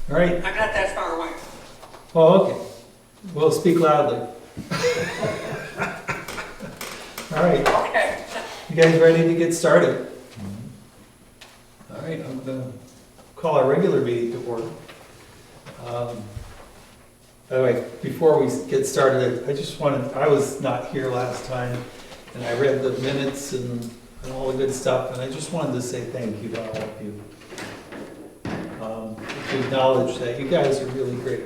All right. I'm not that far away. Oh, okay. We'll speak loudly. All right. Okay. You guys ready to get started? All right, I'm going to call our regular meeting to order. By the way, before we get started, I was not here last time, and I read the minutes and all the good stuff, and I just wanted to say thank you to all of you. To acknowledge that you guys are really great.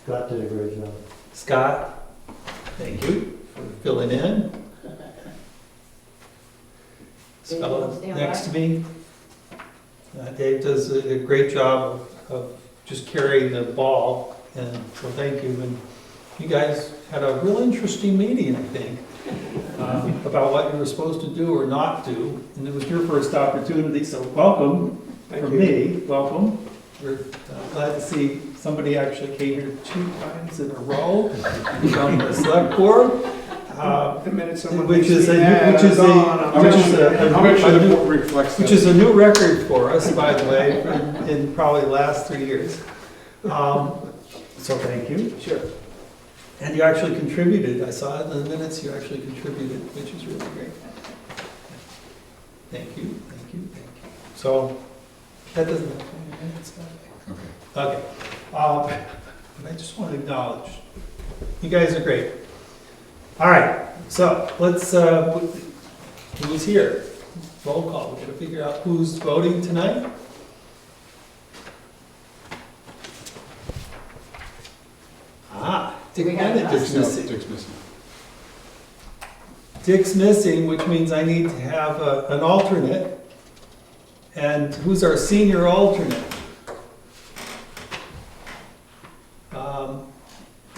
Scott did a great job. Scott, thank you for filling in. This fellow next to me, Dave does a great job of just carrying the ball, and so thank you. And you guys had a real interesting meeting, I think, about what you were supposed to do or not do, and it was your first opportunity, so welcome from me, welcome. We're glad to see somebody actually came here 2 times in a row from the select board. The minute someone Which makes is me a, mad, which I'm is gone. a, I'm which telling is you. I'll make sure a the new, board reflects that. which is a new record for us, by the way, in probably the last 3 years. So thank you. Sure. And you actually contributed, I saw it in the minutes, you actually contributed, which is really great. Thank you, thank you, thank you. So, that doesn't have 20 minutes, by the way. Okay. But I just want to acknowledge, you guys are great. All right, so let's, who's here? Roll call, we gotta figure out who's voting tonight. Dick Bennett is missing. Dick's missing. Dick's missing, which means I need to have an alternate. And who's our senior alternate?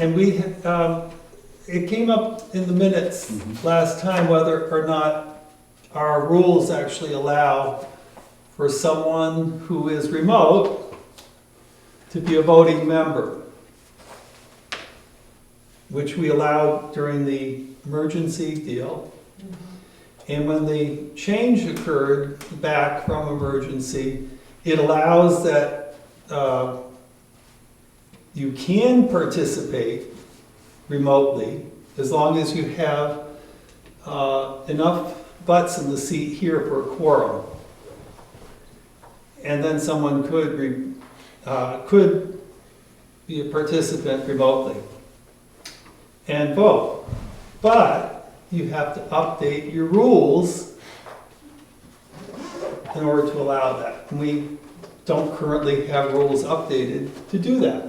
And it came up in the minutes last time whether or not our rules actually allow for someone who is remote to be a voting member, which we allowed during the emergency deal. And when the change occurred back from emergency, it allows that you can participate remotely as long as you have enough butts in the seat here for a quorum. And then someone could be a participant remotely and vote. But you have to update your rules in order to allow that. And we don't currently have rules updated to do that.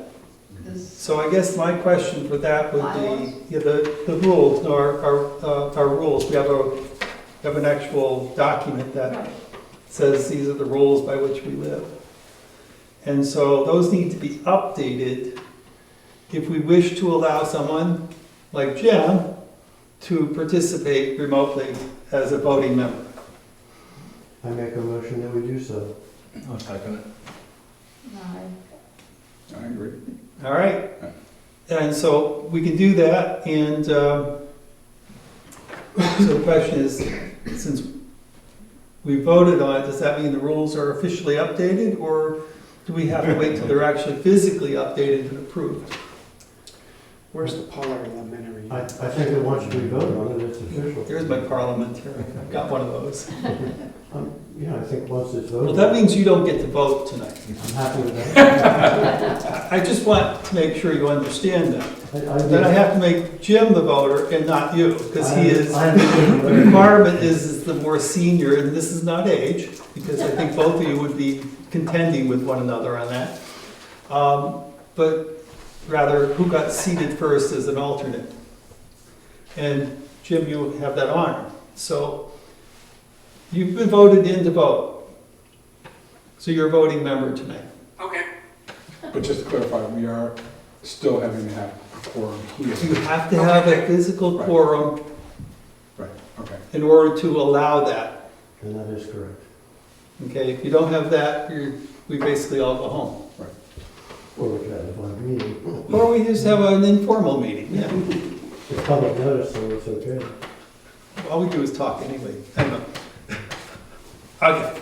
So I guess my question for that would be, the rules, our rules. We have an actual document that says these are the rules by which we live. And so those need to be updated if we wish to allow someone like Jim to participate remotely as a voting member. I make a motion that we do so. I'll second it. I agree. All right? And so we can do that, and so the question is, since we voted on it, does that mean the rules are officially updated, or do we have to wait till they're actually physically updated and approved? Where's the parliamentary? I think that once we vote on it, it's official. There's my parliamentary, I've got one of those. Yeah, I think once it's Well, voted. that means you don't get to vote tonight. I'm happy with that. I just want to make sure you understand that. Then I I have to make Jim the voter and not you, because he is, I the understand. requirement is the more senior, and this is not age, because I think both of you would be contending with one another on that. But rather, who got seated first as an alternate. And Jim, you have that honor. So you've been voted in to vote. So you're a voting member tonight. Okay. But just to clarify, we are still having to have a quorum You here. have to have a physical Right. quorum Right, okay. in order to allow that. And that is correct. Okay, if you don't have that, we basically all go home. Or we could have one meeting. Or we just have an informal meeting, yeah. It's public notice, so it's okay. All we do is talk anyway. I know. Okay.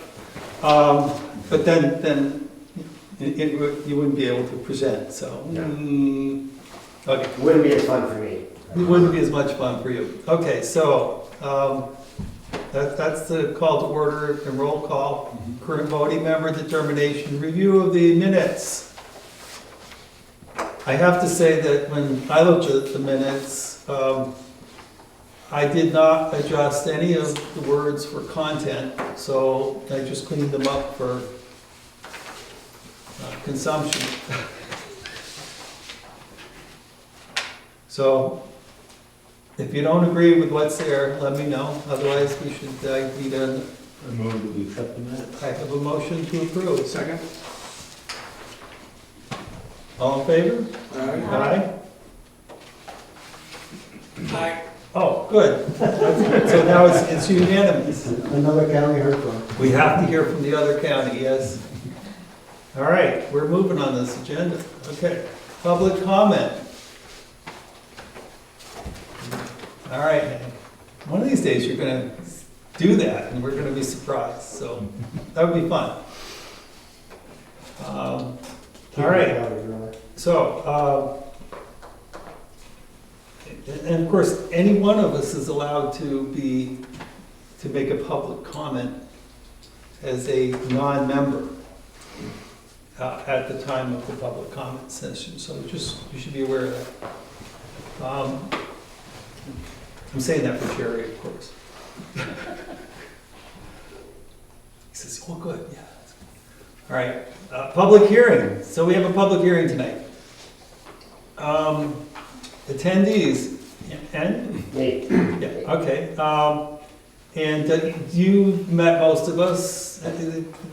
But then you wouldn't be able to present, so. No. Okay, Wouldn't be as fun for me. it wouldn't be as much fun for you. Okay, so, that's the call to order and roll call. Current voting member determination, review of the minutes. I have to say that when I looked at the minutes, I did not adjust any of the words for content, so I just cleaned them up for consumption. So, if you don't agree with what's there, let me know, otherwise we should, need a, I move that we accept the minutes. I have a motion to approve. Second? All in favor? Aye. Aye. Oh, good. So now it's unanimous. Another county heard from. We have to hear from the other county, yes. All right, we're moving on this agenda. Okay, public comment. All right, one of these days you're gonna do that and we're gonna be surprised, so that would be fun. All right. So, and of course, any one of us is allowed to make a public comment as a non-member at the time of the public comment session, so you should be aware of that. I'm saying that for Jerry, of course. He says, oh, good, yeah. That's good. All right, public hearing. So we have a public hearing tonight. Attendees, and? Me. Yeah, okay. And you met most of us.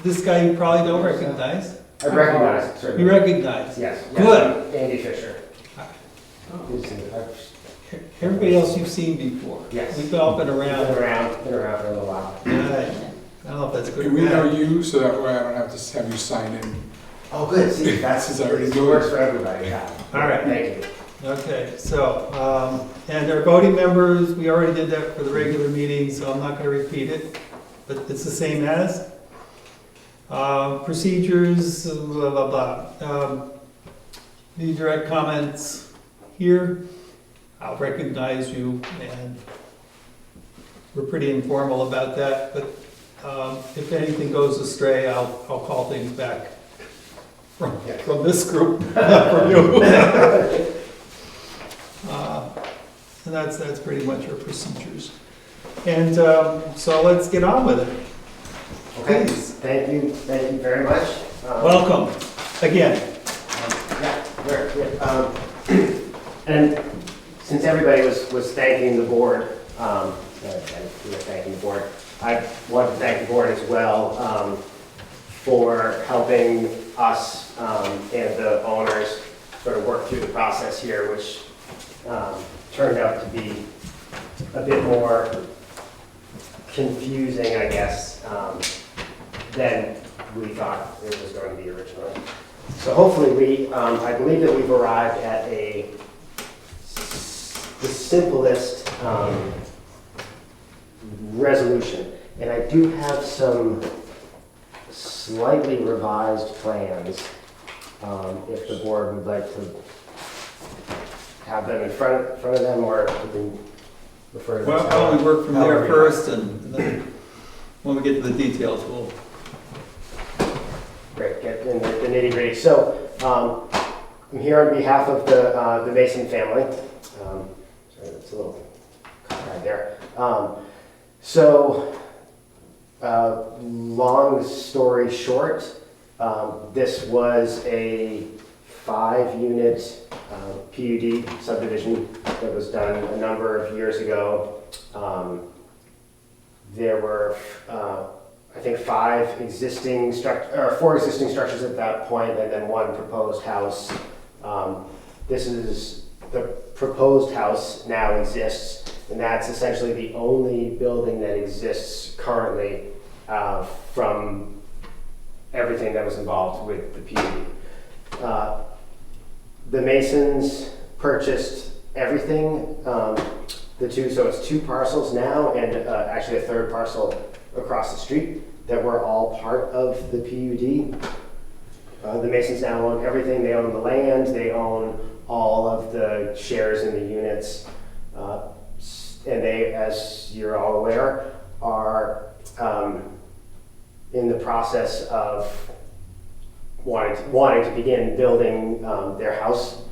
This guy you probably don't recognize. I recognize it, certainly. You recognize. Yes. Good. Andy Fisher. Everybody else you've seen before. Yes. We've all been Been around. around for a little while. Right. I don't know if that's good or And we know bad. you, so that way I don't have to have you sign in. Oh, good, see, This is already it good. works for everybody, yeah. All right. Thank you. Okay, so, and our voting members, we already did that for the regular meeting, so I'm not gonna repeat it, but it's the same as. Procedures, blah, blah, blah. Any direct comments here? I'll recognize you, and we're pretty informal about that, but if anything goes astray, I'll call things back from this group, not from you. And that's pretty much our procedures. And so let's get on with it. Okay, Please. thank you very much. Welcome, again. And since everybody was thanking the board, thanking the board, I want to thank the board as well for helping us and the owners sort of work through the process here, which turned out to be a bit more confusing, I guess, than we thought it was going to be originally. So hopefully I believe that we've arrived at the simplest resolution. And I do have some slightly revised plans, if the board would like to have them in front of them, or we can refer to them. Well, why don't we work from there first, and then when we get to the details, we'll. Great, get in the nitty-gritty. So I'm here on behalf of the Mason family. Sorry, that's a little right there. Long story short, this was a 5-unit PUD subdivision that was done a number of years ago. There were, I think, 4 existing structures at that point, and then 1 proposed house. This is the proposed house now exists, and that's essentially the only building that exists currently from everything that was involved with the PUD. The Masons purchased everything, so it's 2 parcels now, and actually a 3rd parcel across the street that were all part of the PUD. The Masons now own everything. They own the land, they own all of the shares in the units. And they, as you're all aware, are in the process of wanting to begin building their house,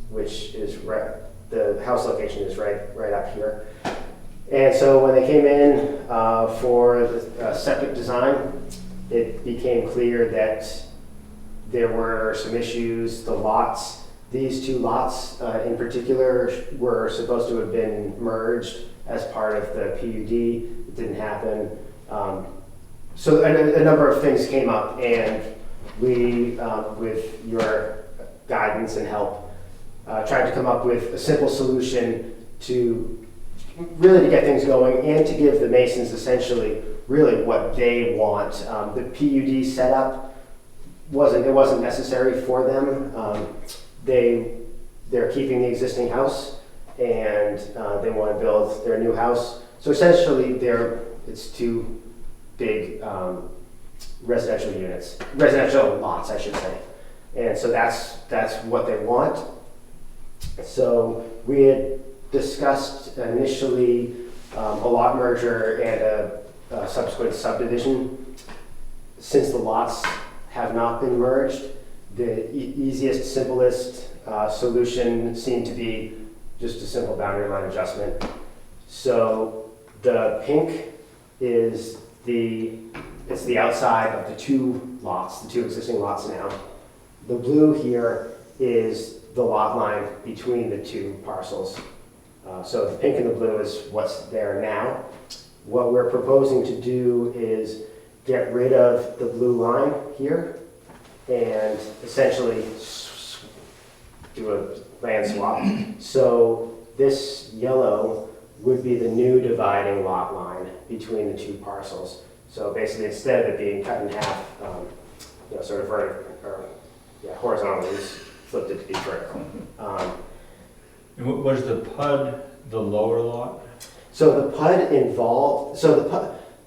which is the house location is right up here. And so when they came in for the septic design, it became clear that there were some issues. The lots, these two lots in particular, were supposed to have been merged as part of the PUD. It didn't happen. So a number of things came up, and we, with your guidance and help, tried to come up with a simple solution to get things going and to give the Masons essentially really what they want. The PUD setup wasn't necessary for them. They're keeping the existing house, and they want to build their new house. So essentially, it's two big residential lots, I should say. And so that's what they want. So we had discussed initially a lot merger and a subsequent subdivision. Since the lots have not been merged, the easiest, simplest solution seemed to be just a simple boundary line adjustment. So the pink is the outside of the two lots, the two existing lots now. The blue here is the lot line between the two parcels. So the pink and the blue is what's there now. What we're proposing to do is get rid of the blue line here and essentially do a land swap. So this yellow would be the new dividing lot line between the two parcels. So basically, instead of it being cut in half, sort of horizontally, we flipped it to be vertical. And was the PUD the lower lot? So the PUD involved,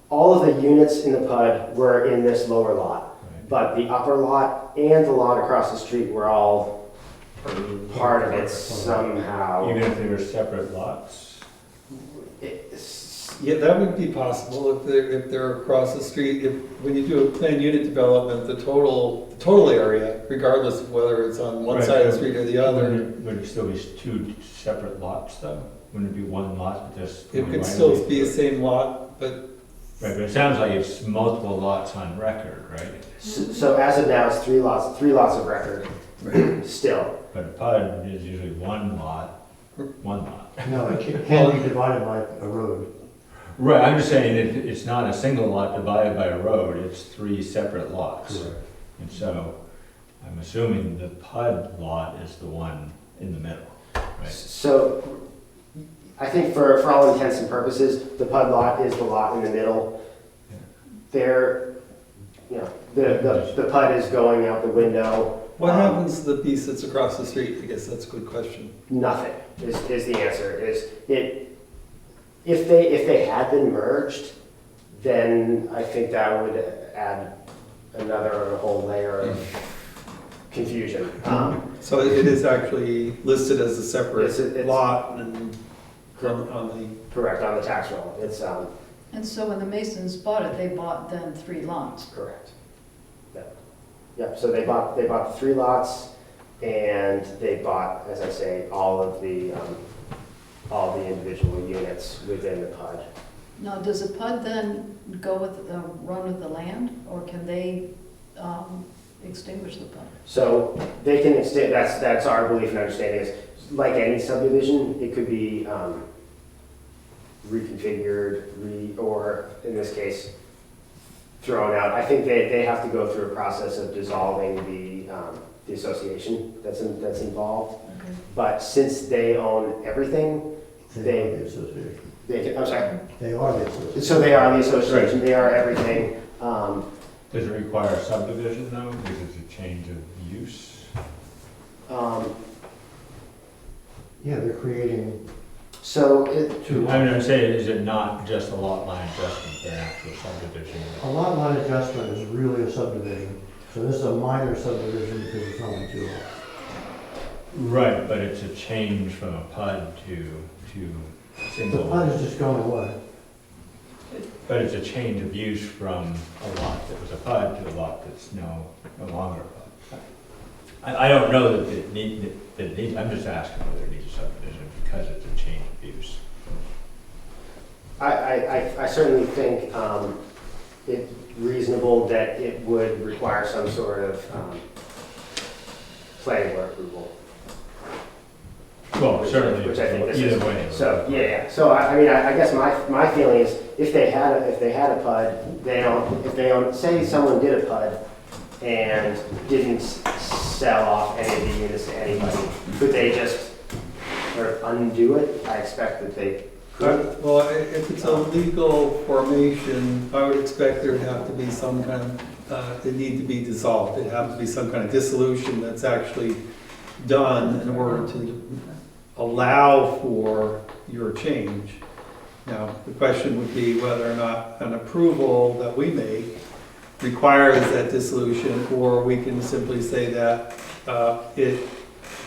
all of the units in the PUD were in this lower lot, Right. but the upper lot and the lot across the street were all part of it somehow. Even if they were separate lots? Yeah, that would be possible if they're across the street. When you do a planned unit development, the total area, regardless of whether it's on one Right. side of the street or the other, Would it still be two separate lots though? Wouldn't it be one lot with just? it one could right still of way? be the same lot, but Right, but it sounds like it's multiple lots on record, right? So as of now, it's three lots of record still. But a PUD is usually one lot. No, it can't be divided by a road. Right, I'm just saying it's not a single lot divided by a road, it's three separate lots. And so I'm assuming the PUD lot is the one in the middle, right? So I think for all intents and purposes, the PUD lot is the lot in the middle. There, the PUD is going out the window. what happens to the piece that's across the street? I guess that's a good question. Nothing is the answer. If they had been merged, then I think that would add another whole layer of confusion. So it is actually listed as a separate It's- lot and on Correct, on the tax roll. It's And so when the Masons bought it, they bought then 3 lots. correct. Yep, so they bought the 3 lots, and they bought, as I say, all the individual units within the PUD. Now, does the PUD then go with, run with the land, or can they extinguish the PUD? So they can extend, that's our belief and understanding is, like any subdivision, it could be reconfigured, or in this case, thrown out. I think they have to go through a process of dissolving the association that's involved. Okay. But since they own everything, They are the association. they can, I'm sorry, They are the association. so they are the association, they are everything. Does it require subdivision though, because it's a change of use? Yeah, they're creating So it, two. I mean, I'm saying, is it not just a lot line adjustment, but an actual subdivision? A lot line adjustment is really a subdivision. So this is a minor subdivision because it's only 2 lots. Right, but it's a change from a PUD to The single. PUD is just going away. But it's a change of use from a lot that was a PUD to a lot that's no longer a PUD. I don't know that it needs, I'm just asking whether it needs a subdivision because it's a change of use. I certainly think it's reasonable that it would require some sort of planning board approval. Well, certainly, Which I think this either is. way. So, yeah, so I mean, I guess my feeling is, if they had a PUD, if they own, say someone did a PUD and didn't sell off any of the units to anybody, could they just sort of undo it? I expect that they could. Well, if it's a legal formation, I would expect there'd have to be some kind of, it need to be dissolved. It'd have to be some kind of dissolution that's actually done in order to allow for your change. Now, the question would be whether or not an approval that we make requires that dissolution, or we can simply say that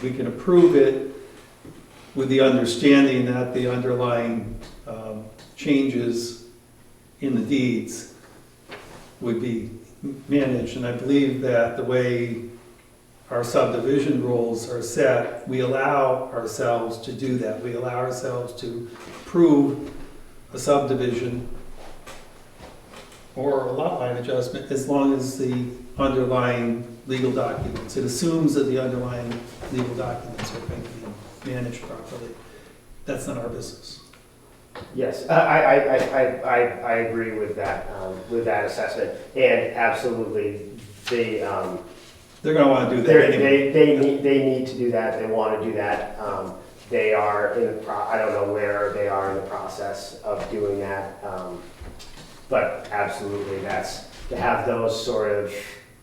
we can approve it with the understanding that the underlying changes in the deeds would be managed. And I believe that the way our subdivision rules are set, we allow ourselves to do that. We allow ourselves to approve a subdivision or a lot line adjustment as long as the underlying legal documents, it assumes that the underlying legal documents are going to be managed properly. That's not our business. Yes, I agree with that assessment, and absolutely, They're going to want to do that anyway. they need to do that, they want to do that. They are I don't know where they are in the process of doing that, but absolutely, that's, to have those sort of,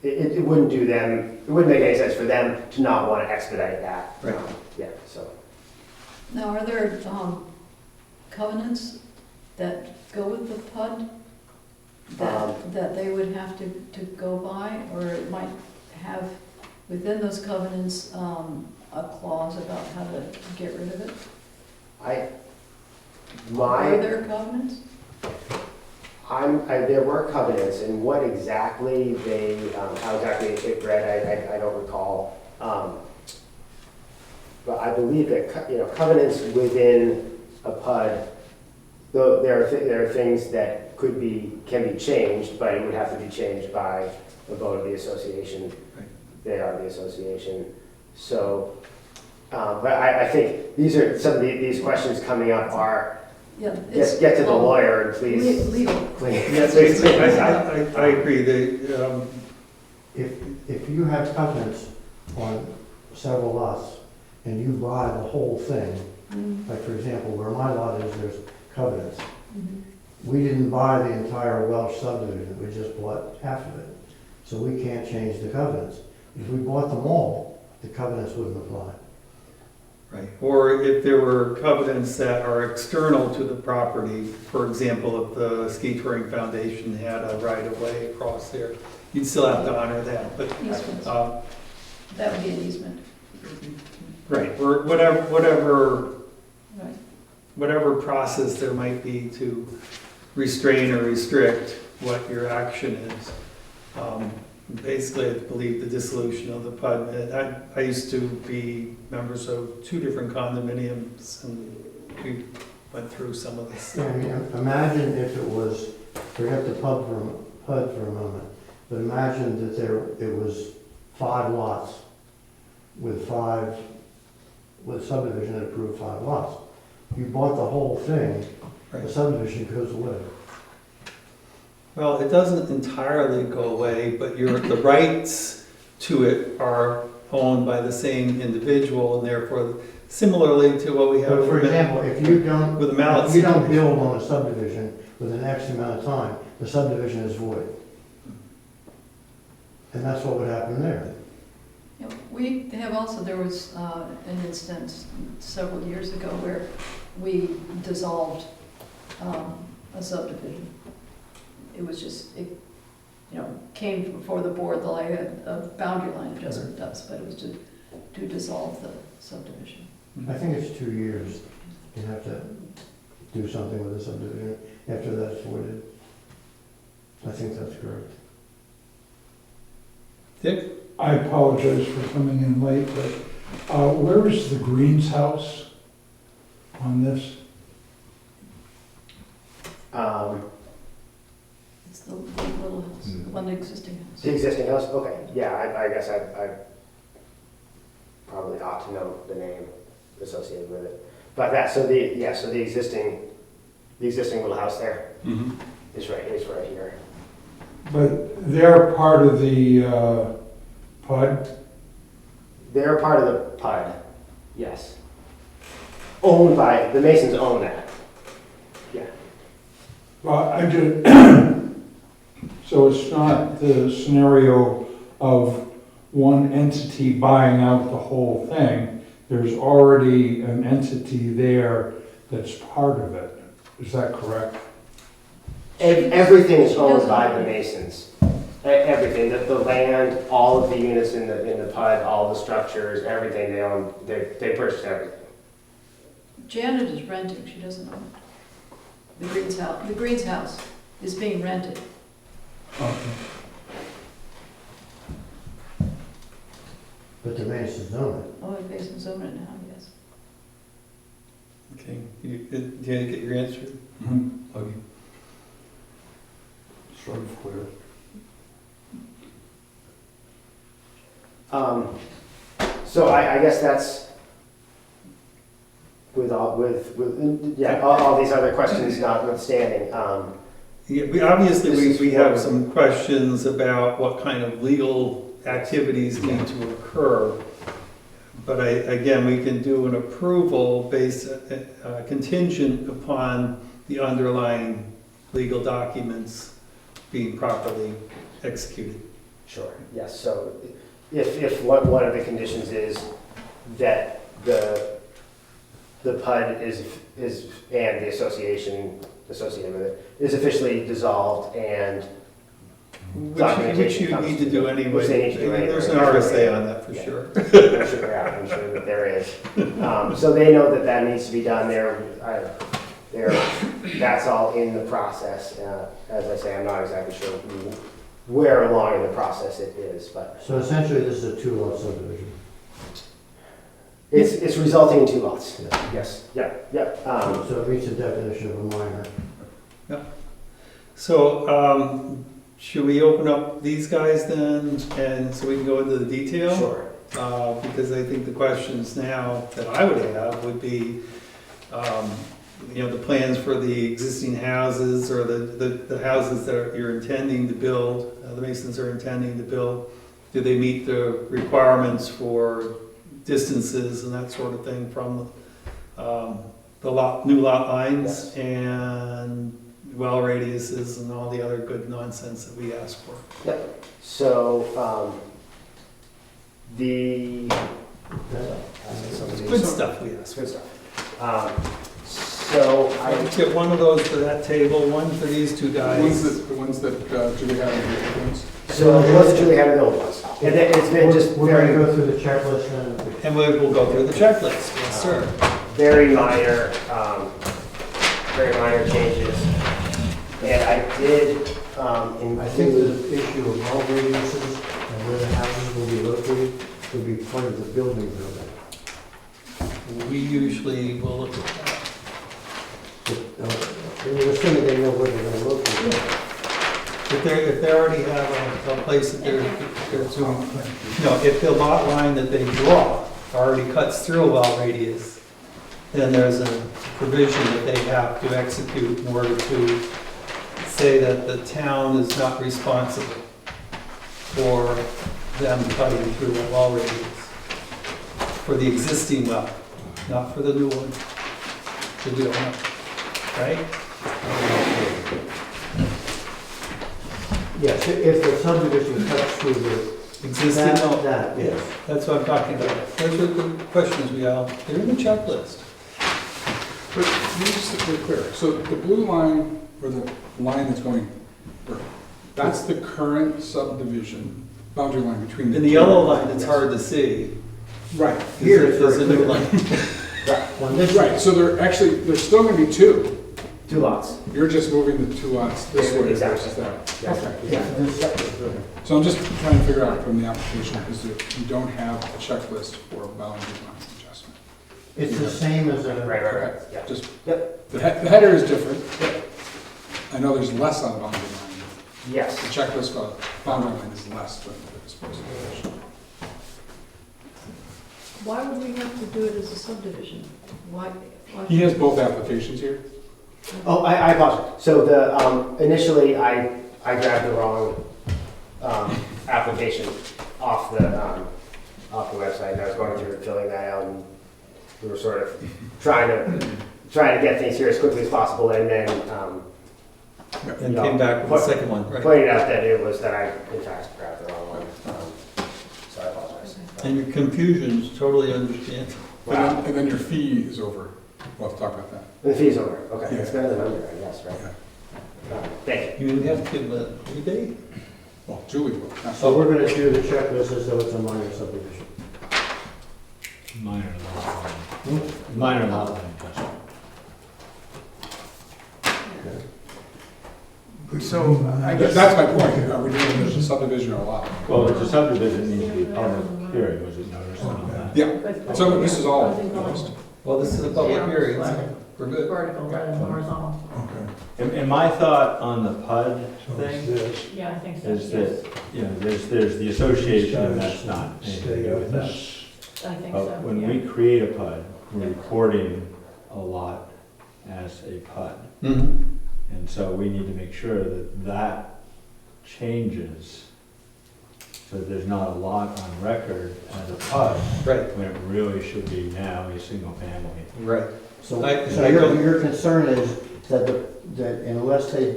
it wouldn't make any sense for them to not want to expedite that. Right. Yeah, so. Now, are there covenants that go with the PUD that they would have to go by? Or it might have within those covenants a clause about how to get rid of it? Are there covenants? There were covenants, and what exactly how exactly it read, I don't recall. But I believe that, covenants within a PUD, though there are things that can be changed, but it would have to be changed by a vote of the association. Right. They are the association. So, but I think these are, some of these questions coming up are, Yeah. get to the lawyer and please. Legal. Yes, I agree. If you have covenants on several lots and you buy the whole thing, Mhm. like for example, where my lot is, there's covenants. Mhm. We didn't buy the entire Welsh subdivision, we just bought half of it. So we can't change the covenants. If we bought them all, the covenants wouldn't apply. Right, or if there were covenants that are external to the property, for example, if the Ski Touring Foundation had a right-of-way across there, you'd still have to honor that, but, Easements. That would be an easement. right, or Right. whatever process there might be to restrain or restrict what your action is. Basically, I believe the dissolution of the PUD, I used to be members of 2 different condominiums, and we went through some of this I stuff. mean, imagine if it was, forget the PUD for a moment, but imagine that it was 5 lots with subdivision that approved 5 lots. You bought the whole thing, the Right. subdivision goes away. Well, it doesn't entirely go away, but the rights to it are owned by the same individual, and therefore, similarly to what we have But for with example, if you don't, with the mallet if you don't situation. build on a subdivision within X amount of time, the subdivision is void. And that's what would happen there. You know, we have also, there was an instance several years ago where we dissolved a subdivision. It was just, came before the board the way a boundary line adjustment does, but it was to dissolve the subdivision. I think it's 2 years. You have to do something with the subdivision after that's voided. I think that's correct. Dick? I apologize for coming in late, but where is the Greens house on this? It's the little house, the one existing house. The existing house, okay, yeah, I guess I probably ought to know the name associated with it. But so the existing little house there Mhm. is right here. But they're part of the PUD? They're part of the PUD, yes. Owned by, the Masons own that. Yeah. Well, I just, so it's not the scenario of one entity buying out the whole thing. There's already an entity there that's part of it. Is that correct? Everything is owned by the Masons. Everything, the land, all of the units in the PUD, all the structures, everything they own, they purchased everything. Janet is renting, she doesn't own it. The Greens house is being rented. Okay. But the Masons own it. Oh, it Mason's own it now, yes. Okay, you get your answer? Mhm. Okay. Sort of clear. So I guess that's all these other questions notwithstanding. Yeah, we have some questions about what kind of legal activities need to occur. But again, we can do an approval based, contingent upon the underlying legal documents being properly executed. Sure, yes, so if one of the conditions is that the PUD is and the association associated with it is officially dissolved and Which documentation you comes need to do anyway. Which they need to do anyway. There's an RSA on that for Yeah. sure. I'm sure that there is. So they know that needs to be done. That's all in the process. As I say, I'm not exactly sure where along in the process it is, but So essentially, this is a 2-lot subdivision. it's resulting in 2 lots. Yeah. Yes, yeah. So it meets the definition of a minor. So, should we open up these guys then, and so we can go into the detail? Sure. Because I think the questions now that I would have would be, the plans for the existing houses or the houses that you're intending to build, the Masons are intending to build. Do they meet the requirements for distances and that sort of thing from the new lot lines and well radiuses and all the other good nonsense that we ask for? Yep. So the Good stuff we ask for. good stuff. So Let's get one of those for that table, one for these two The guys. ones that Julie had in the other ones. So it was Julie had the old ones. And it's been just We're going to very, go through the checklist and And we'll go through the checklist, yes, sir. very minor changes. And I did I think include, the issue of well radiuses and where the houses will be located will be part of the building permit. We usually will look at that. We're assuming they know where they're going to locate it. If they already have a place that they're doing, if the lot line that they draw already cuts through a well radius, then there's a provision that they have to execute in order to say that the town is not responsible for them cutting through the well radius. For the existing well, not for the new one. The new one, right? Yes, if the subdivision cuts through the, Existing well. that, yes. That's what I'm talking about. Those are the questions we have. They're in the checklist. But let me just be clear, so the blue line, or the line that's going, or That's the current subdivision boundary line between the. In the two. yellow line, it's hard to see. Right, Here it's There's a very new clear. line. On this, right, so there's still gonna be two. 2 lots. You're just moving the 2 lots this way Exactly. versus that. Yes, Okay. exactly. So I'm just trying to figure out from the application, because you don't have a checklist for boundary line adjustment. it's the same as a. Right, yeah. Just, Yep. the header is different. I know there's less on the boundary line. Yes. The checklist for boundary line is less than this person. Why would we have to do it as a subdivision? Why? He has both applications here. Oh, I apologize. So initially, I grabbed the wrong application off the website, and I was going through and filling that out, and we were sort of trying to get things here as quickly as possible, and then And came back with the second one, right? pointed out that it was that I in fact grabbed the wrong one. So I apologize. And your confusion's totally understandable. Wow. And then your fee is over. We'll have to talk about that. And the fee's over. Okay, Yeah. it's better than under, I guess, right? Thank you. You would have to give a rebate? Well, Julie will. not So me. we're gonna do the checklist as though it's a minor subdivision. Minor lot line. Minor lot line adjustment. So I guess. That's my point. Are we doing it as a subdivision or a lot? Well, it's a subdivision, it needs to be a public hearing, was it noticed and all that? Yeah, so this is all noticed. Well, this is a public hearing, so we're good. Vertical rather than horizontal. Okay. And my thought on the PUD thing Yeah, I think so, is yes. that, you know, there's the association, and that's not anything to do with that. I think But so, when yeah. we create a PUD, we're recording a lot as a PUD. Mhm. And so we need to make sure that that changes, so there's not a lot on record as a PUD, Right, when it really should be now a single family. right. So, I- so I your, don't- your concern is that that unless they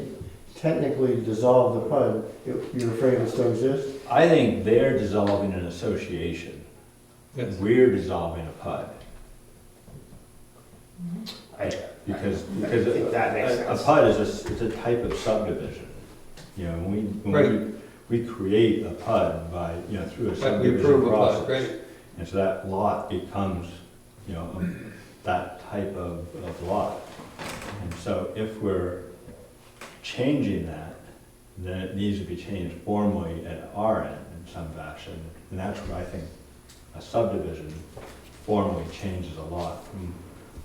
technically dissolve the PUD, you're afraid it still exists? I think they're dissolving an association. Yes. We're dissolving a PUD, I because think that makes a sense. PUD is a type of subdivision. You know, when we create a PUD by, you know, through a Right, we subdivision approve a process. PUD, right? And so that lot becomes, you know, that type of lot. And so if we're changing that, then it needs to be changed formally at our end in some fashion. And that's where I think a subdivision formally changes a lot from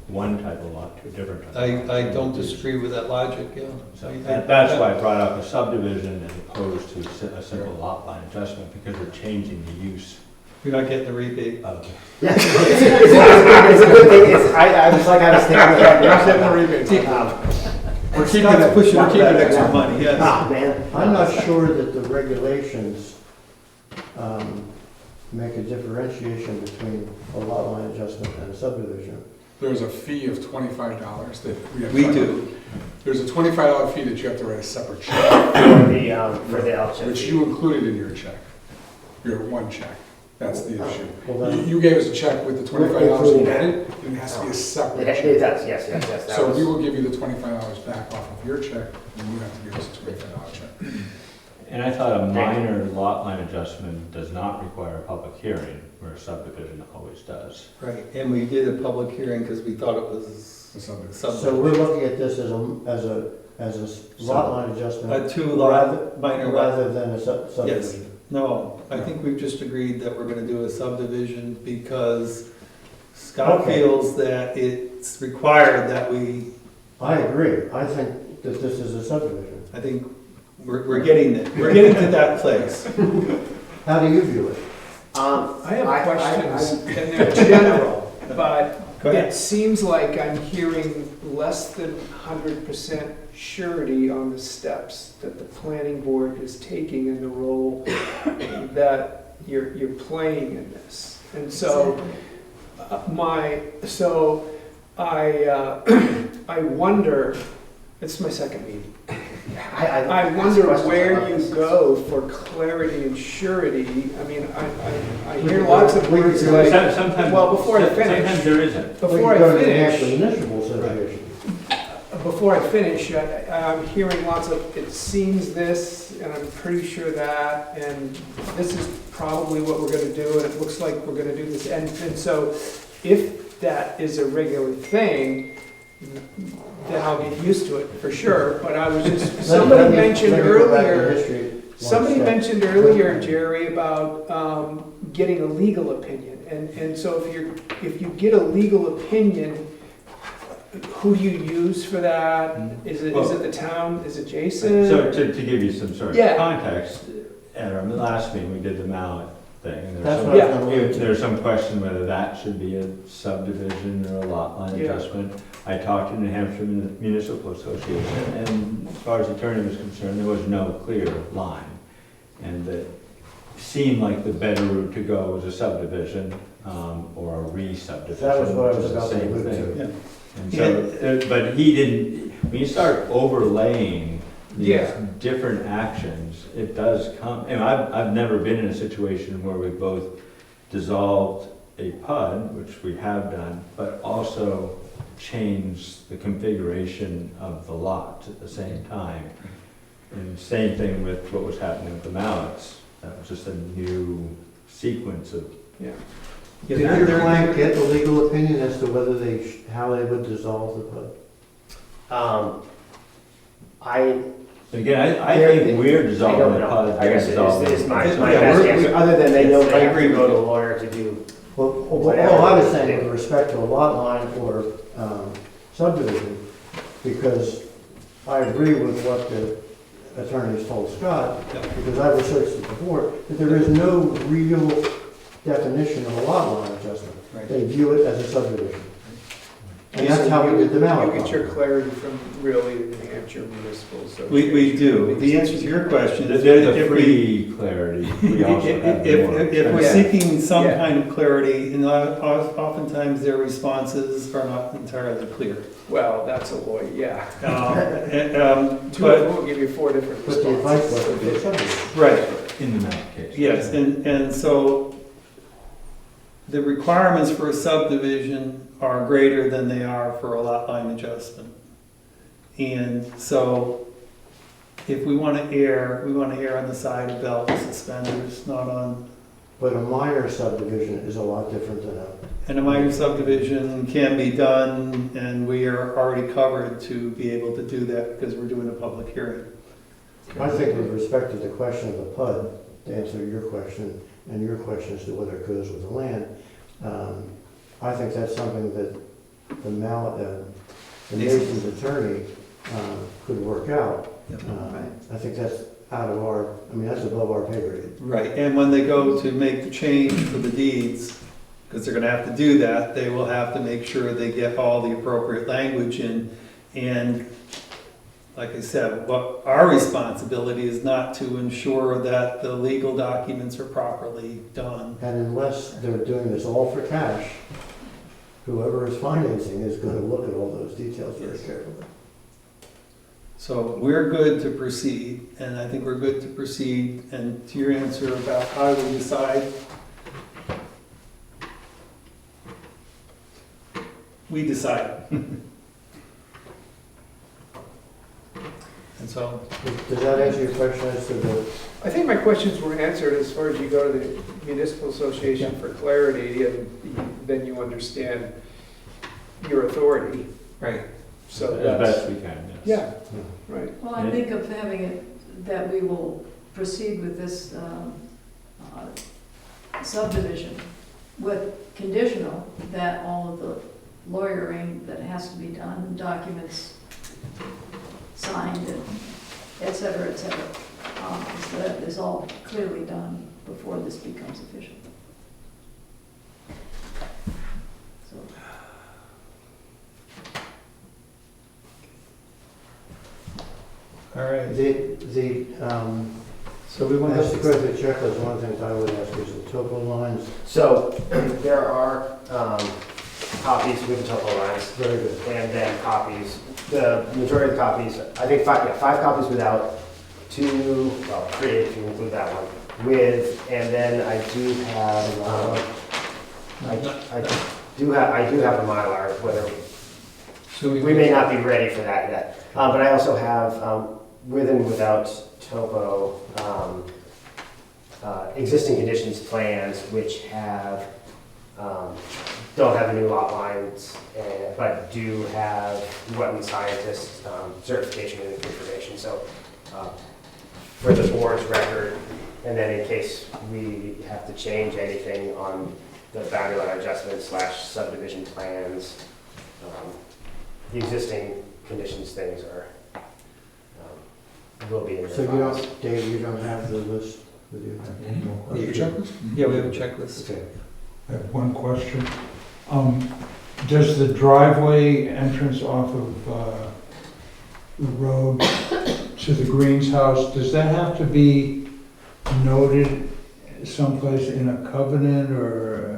one type of lot to a different type of lot. I don't disagree with that logic, yeah. So that's why I brought up a subdivision as opposed to a simple lot line adjustment, because we're changing the use You're not getting the rebate. of. Yeah, it's a good thing. I was thinking that. You're not getting the rebate. We're keeping extra money, yes. Ah, man. I'm not sure that the regulations make a differentiation between a lot line adjustment and a subdivision. There's a fee of $25 that we have. We do. There's a $25 fee that you have to write a separate check, For the L chip. which you included in your check, your one check. That's the issue. Well, then, You gave us a check with the $25 embedded, and it has to be a separate It check. does, yes. That So was- we will give you the $25 back off of your check, and you have to give us a $25 check. And I thought a minor lot line adjustment does not require a public hearing, where a subdivision always does. Right, and we did a public hearing because we thought it was The subdivision. so something. we're looking at this as a lot line adjustment A two-lot minor lot. rather than a subdivision. No, I think we've just agreed that we're gonna do a subdivision because Scott Okay. feels that it's required that we, I agree. I think that this is a subdivision. I think we're getting there. We're getting to that place. How do you view it? I have questions, and they're general, but Go ahead. it seems like I'm hearing less than 100% surety on the steps that the planning board is taking in the role that you're playing in this. And so, I wonder, it's my second meeting. I wonder where you go for clarity and surety. I mean, I hear lots of words like, Sometimes, well, before I finish. Sometimes there isn't. before We can go I to the actual finish, municipal subdivision. before I finish, I'm hearing lots of, it seems this, and I'm pretty sure that, and this is probably what we're gonna do, and it looks like we're gonna do this. And so if that is a regular thing, then I'll get used to it for sure. But I was just, somebody mentioned earlier, mentioned Jerry, about getting a legal opinion. And so if you get a legal opinion, who do you use for that? Is it the town, is it Jason? So to give you some sort Yeah. of context, at our last meeting, we did the mallet thing. and That's there's what I was Yeah. gonna allude to. There's some question whether that should be a subdivision or a lot line Yeah. adjustment. I talked to New Hampshire Municipal Association, and as far as the attorney was concerned, there was no clear line. And it seemed like the better route to go was a subdivision, or a re-subdivision. That was what I which was is the about to same allude thing. to. Yeah. And so, but he didn't, when you start overlaying these Yeah. different actions, it does come, and I've never been in a situation where we both dissolved a PUD, which we have done, but also changed the configuration of the lot at the same time. And same thing with what was happening with the mallets. That was just a new sequence of, Yeah. Did your client get the legal opinion as to whether how they would dissolve the PUD? again, I think we're I dissolving don't the know. PUD. I they're guess dissolving is the my PUD. best answer, other than they know I they have agree to go with to a you. lawyer to do. Well, all I was saying with respect to a lot line or subdivision, because I agree with what the attorneys told Scott, because I researched it before, that there is no real definition of a lot line adjustment. Right. They view it as a subdivision. And that's how we did the Mallet. You get your clarity from really the New Hampshire Municipal Association. We do. The answer to your question is There's a if we, free clarity. We also have more. if we're Yeah. seeking some Yeah. kind of clarity, and oftentimes their responses are not entirely clear. Well, that's a lawyer, yeah. Two But, of them will give you 4 different But the advice responses. was it's a subdivision. right, In the map case. yes, and so the requirements for a subdivision are greater than they are for a lot line adjustment. And so if we want to err, we want to err on the side of belt and suspenders, not on, But a minor subdivision is a lot different than a, and a minor subdivision can be done, and we are already covered to be able to do that because we're doing a public hearing. I think with respect to the question of the PUD, to answer your question, and your question as to whether it goes with the land, I think that's something that the Mason's attorney could work out. I think that's out of our, I mean, that's above our pay grade. Right, and when they go to make the change for the deeds, because they're gonna have to do that, they will have to make sure they get all the appropriate language in. And like I said, what our responsibility is not to ensure that the legal documents are properly done. And unless they're doing this all for cash, whoever is financing is gonna look at all those details very carefully. So we're good to proceed, and I think we're good to proceed. And to your answer about how we decide, we decide. And so, Does that answer your question as to the, I think my questions were answered as far as you go to the Municipal Association for clarity, and then you understand your authority. right, So As that's, best we can, yes. yeah, right. Well, I think of having it, that we will proceed with this subdivision with conditional that all of the lawyering that has to be done, documents signed, and et cetera, so that is all clearly done before this becomes official. So, all right. So we want as to to, go through the checklist, one of the things I would ask is the topo lines. So there are copies with the topo lines, Very good. and then copies. The majority of the copies, I think 5 copies without, 3 if you include that one, with, and then I do have, I do have a Mylar, whether So We may not be ready for that yet. But I also have, with and without topo, existing conditions plans which have, don't have the new lot lines, but do have wetland scientist certification and information. So for the board's record, and then in case we have to change anything on the boundary line adjustment / subdivision plans, the existing conditions things are, will be in So your you files. don't, Dave, you don't have the list with you? You have a checklist? Yeah, we have a checklist. Okay. I have one question. Does the driveway entrance off of the road to the Greens house, does that have to be noted someplace in a covenant or?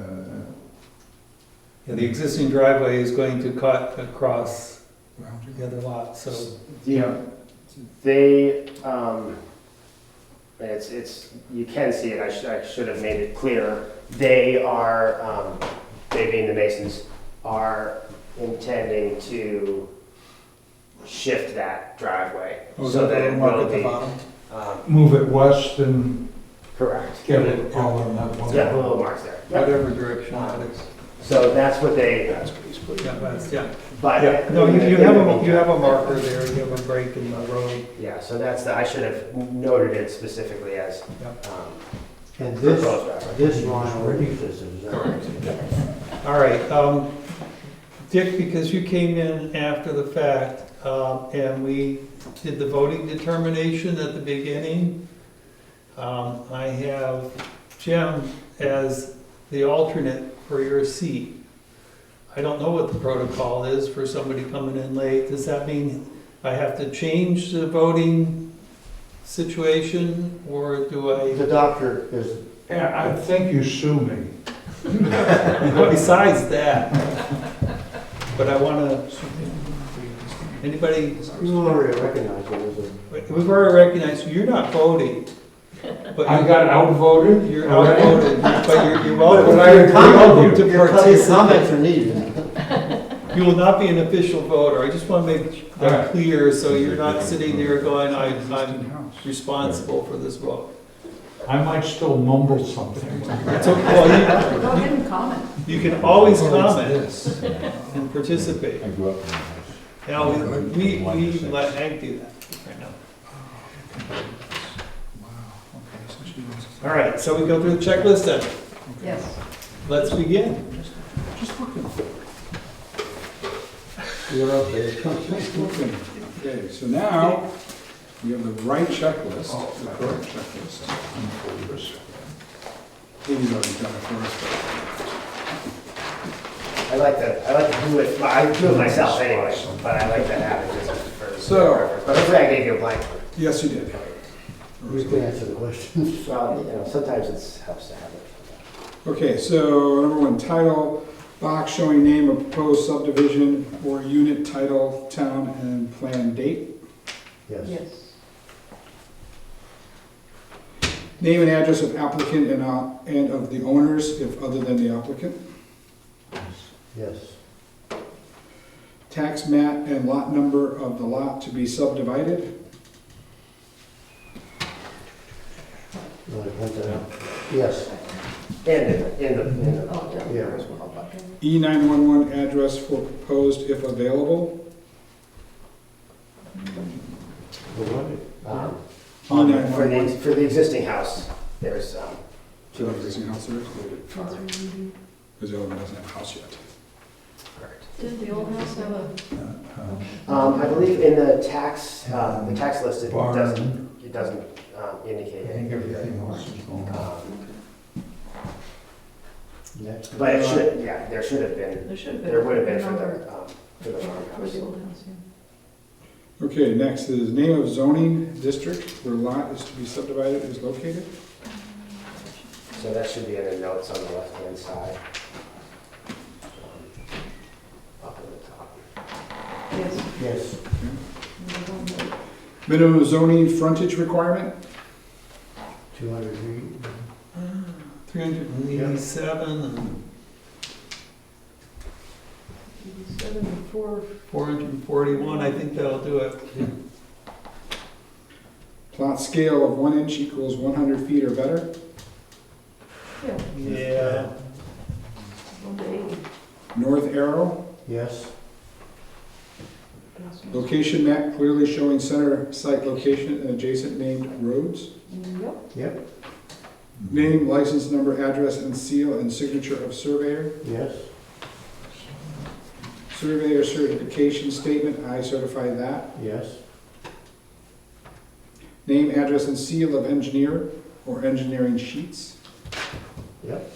Yeah, the existing driveway is going to cut across the other lot, so. Yeah, they, it's, you can see it, I should have made it clearer. They are, they being the Masons, are intending to shift that driveway. Oh, is so that that the it mark will at the be, bottom? Move it west and correct. get it all in that one? Yeah, the little marks there. Yep. Whatever direction that is. So that's what they, Yeah, that's, yeah. but. Yeah, no, you have a marker there, you have a break in the road. Yeah, so that's the, I should have noted it specifically as, Yep. And proposed driveway. this line already exists, is that right? All right, Dick, because you came in after the fact, and we did the voting determination at the beginning, I have Jim as the alternate for your seat. I don't know what the protocol is for somebody coming in late. Does that mean I have to change the voting situation, or do I? The doctor is, Yeah, I think you sue me. Besides that, but I want to, anybody, you already recognize it as a, we've already recognized you're not voting. But I got outvoted? you're already? outvoted, but you're welcome. But I You're agree welcome with to your participate. comments are needed. You will not be an official voter. I just want to make that Alright. clear, so you're not sitting there going, I'm Existing house. responsible for this vote. I might still mumble something. It's okay. Well, Go ahead and comment. you can always Oh, it's comment this. and participate. I grew up in the house. Now, we let Hank do that right now. Wow, okay, so she wants. All right, so we go through the checklist then. Yes. Let's begin. Just looking. You're up there. Just looking. Okay, so now we have the right checklist, the correct checklist in the folders. Amy's already done it for us. I like to do it, I do it myself anyway, but I like to have it just for. So- But hopefully I gave you a blank one. Yes, you did. We can answer the question. Well, you know, sometimes it helps to have it. Okay, so number one, title, box showing name of proposed subdivision or unit title, town, and plan date. Yes. Yes. Name and address of applicant and of the owners, if other than the applicant. Yes. Tax map and lot number of the lot to be subdivided. You want to point that out? Yes. And in the, Oh, down Yeah. there as well. Okay. E911 address for proposed if available. The what? for the existing house, there's, So the existing house there is included. Because the other one doesn't have a house yet. Did the old house have a, I believe in the tax list, it Barn. doesn't indicate I think it. everything else is going on. Next. But it should, yeah, there should have been, there should have been. there would have been for number the For farmhouse. the old house, yeah. Okay, next is name of zoning district where lot is to be subdivided is located. So that should be in the notes on the left-hand side. Up at the top. Yes. Yes. Minimum zoning frontage requirement. 200 feet. 387 and 87 4, 441, I think that'll do it. Plot scale of 1 inch equals 100 feet or better. yeah, Yeah. 1 to 80. North arrow. Yes, Location map clearly showing center site location and adjacent named roads. Yep, yep, Name, license number, address, and seal and signature of surveyor. yes, Surveyor certification statement, I certify that. yes, Name, address, and seal of engineer or engineering sheets. yep,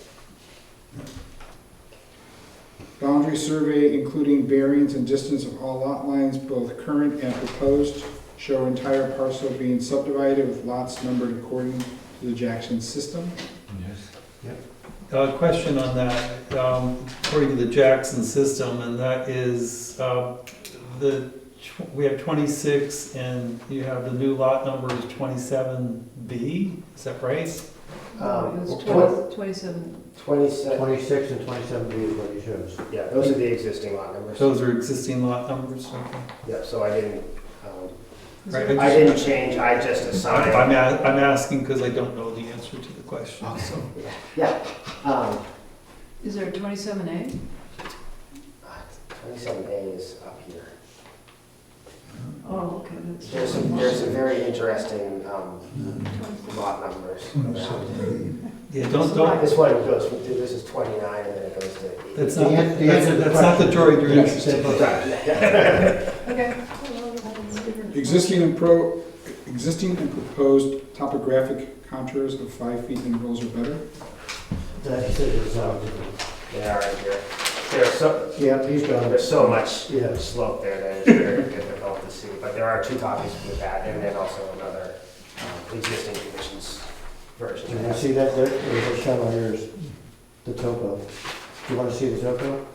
Boundary survey including bearings and distance of all lot lines, both current and proposed, show entire parcel being subdivided with lots numbered according to the Jackson system. Yes. Question on that, according to the Jackson system, and that is, we have 26 and you have the new lot number is 27B, is that right? no, it was Twen- 27, 27, 26 and 27B is what he shows. yeah, those are the existing lot numbers. Those are existing lot numbers, okay. Yeah, so I didn't, is Right, there- I didn't change, I just assigned. I'm asking because I don't know the answer to the question, so. Yeah, is there a 27A? 27A is up here. Oh, okay, that's. There's some very interesting lot numbers around. Yeah, don't, This one goes, this is 29 and then it goes to 8. that's The not, an- the answer to the that's not the question- droid you're Yes, interested in. Okay. Existing and proposed topographic contours of 5 feet intervals or better. That he said is, They are in here. There's so, yep, he's got it. there's so much Yeah. slope there that it's very difficult to see, but there are two copies with that, and then also another existing conditions version. And you see that, there's a shown here is the topo. Do you want to see the topo?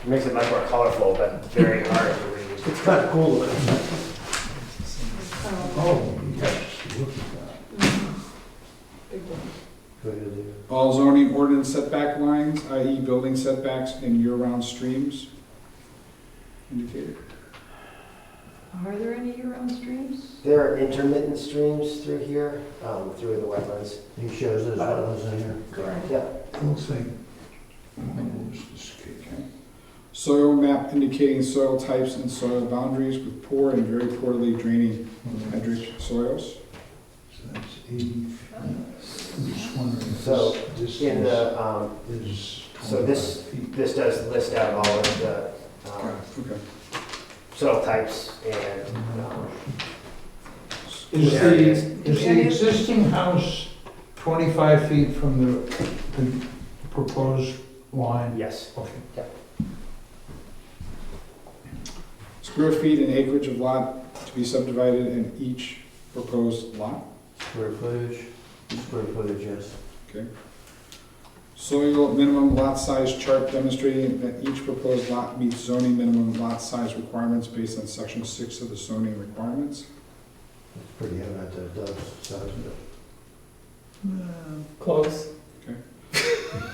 It makes it much more colorful, but very hard to read. It's kind of cool. Oh, yes. Big one. Good idea. All zoning ordinance setback lines, i.e. building setbacks and year-round streams indicated. Are there any year-round streams? There are intermittent streams through here, through the wetlands. He shows there's wetlands in here. Correct. Yeah. Looks like, Okay. Soil map indicating soil types and soil boundaries with poor and very poorly draining hydric soils. so that's 80. I'm just wondering So, if this In the, is so 25 feet. this does list out all of the Okay. soil types and, Is There it is. the existing house 25 feet from the proposed line? yes. Okay. Square feet and acreage of lot to be subdivided in each proposed lot. Square footage, yes. Okay. Soil minimum lot size chart demonstrating that each proposed lot meets zoning minimum lot size requirements based on section 6 of the zoning requirements. It's pretty evident that it does, size Close.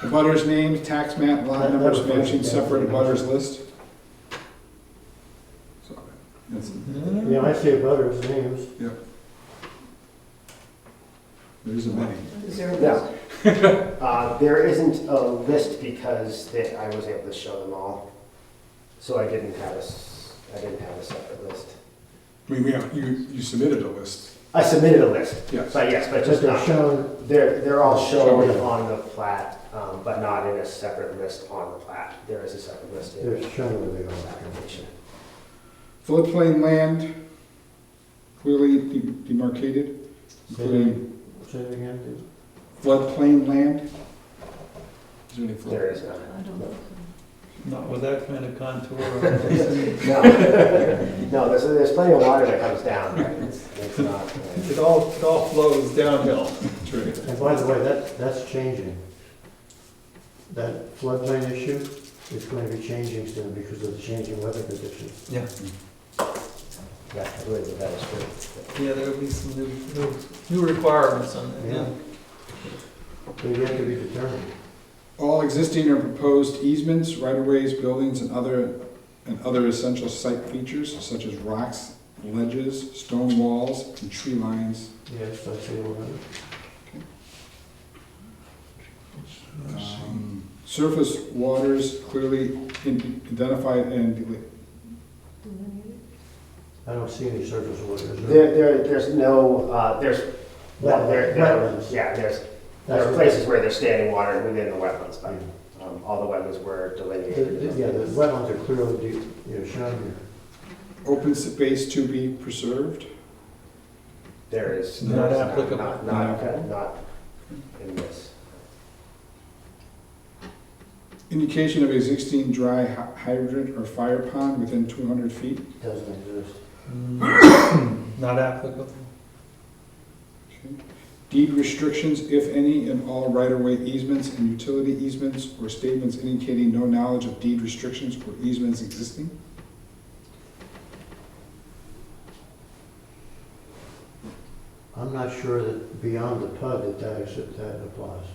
Abutters named, tax map, lot That- numbers that was matching first, separate yeah. abutters list. So, that's- Yeah, I see butters names. There isn't many. Is there a No. list? There isn't a list because I was able to show them all. So I didn't have a separate list. I mean, you submitted a list. I submitted a list, Yes. but yes, but But just they're not, shown, they're all shown Shown. on the plat, but not in a separate list on the plat. There is a separate list in they're the shown where they are. application. Floodplain land clearly demarcated, Say including Say it again. floodplain land. Is there any flood? There is none. I don't know. Not with that kind of contour. No, no, there's plenty of water that comes down, but it's not. It all flows downhill. That's right. And by the way, that's changing. That floodplain issue is going to be changing soon because of the changing weather conditions. Yeah. Yeah, I believe that is true. Yeah, there'll be some new requirements on that, yeah. They're yet to be determined. All existing or proposed easements, right-of-ways, buildings, and other essential site features such as rocks, ledges, stone walls, and tree lines. Yes, I see all that. Surface waters clearly identified and I don't see any surface water. Is there? There's no, well, Wetlands. yeah, there That's are what- places where there's standing water within the wetlands, but all the wetlands were delineated. Yeah, the wetlands are clearly, shown here. open space to be preserved. There is. Not there's applicable. Not in this. Indication of existing dry hydrant or fire pond within 200 feet. Doesn't exist. Not applicable. Deed restrictions, if any, in all right-of-way easements and utility easements, or statements indicating no knowledge of deed restrictions or easements existing. I'm not sure that beyond the PUD that applies.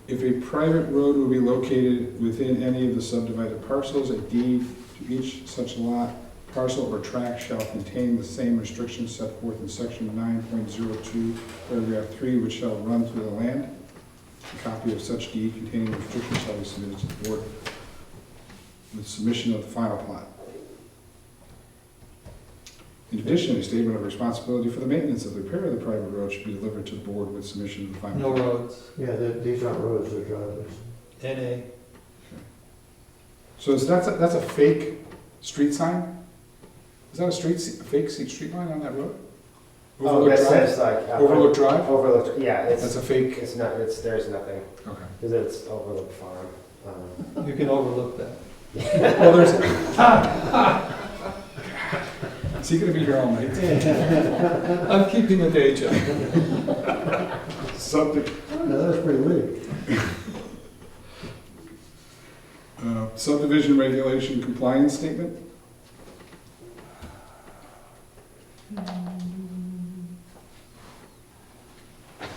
If a private road will be located within any of the subdivided parcels, a deed to each such lot, parcel, or tract shall contain the same restrictions set forth in section 9.02, paragraph 3, which shall run through the land. A copy of such deed containing the restrictions shall be submitted to the board with submission of the final plat. In addition, a statement of responsibility for the maintenance of the repair of the private road should be delivered to the board with submission of the final. No plat. roads. Yeah, these aren't roads, they're driveways. NA. So that's a fake street sign? Is that a fake street line on that road? Oh, Overlook that Drive? says like. Overlook Drive? Overlook, yeah, That's it's, a fake, it's not, there's nothing, okay. because it's Overlook Farm. You can overlook that. Well, there's, is he gonna be here all night? I'm keeping a day job. No, that's pretty weak. Subdivision regulation compliance statement?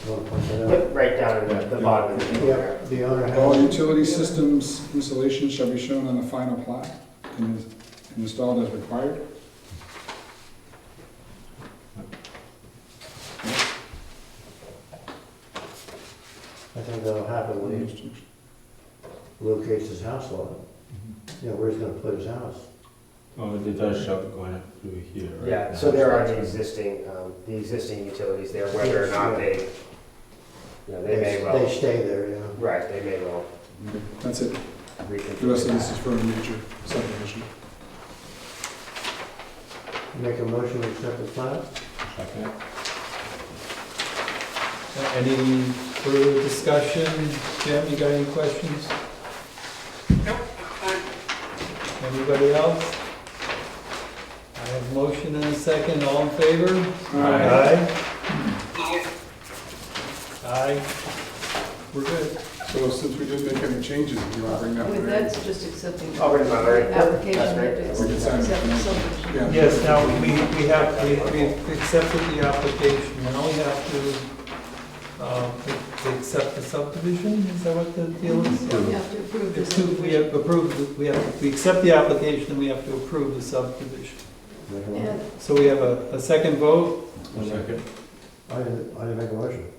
You want to point that out? Yep, right down in the bottom of the table there. Yep, the owner has. All utility systems installations shall be shown on the final plat and installed as required. I think that'll happen when he locates his house lot. You know, where he's gonna put his house. Oh, it does show it going up through here, right? Yeah, so there are the existing utilities there, whether or not they, they may well, They stay there, yeah. right, they may well That's it. reconfigure The rest of this that. is for a major subdivision. Make a motion to accept the plat? Second. Any further discussion? Jim, you got any questions? Nope. Anybody else? I have a motion and a second, all in favor? Aye. Aye. We're good. So since we didn't make any changes, you want to bring that? With that's just accepting I'll bring my very, application, that's right. it's We can sign it. accept the subdivision. Yeah. Yes, now, we've accepted the application, now we have to accept the subdivision, is that what the deal is? We have to approve the It's two- We subdivision. have approved, we accept the application, and we have to approve the subdivision. Make a motion. And So we have a second vote, Second. I didn't make a motion.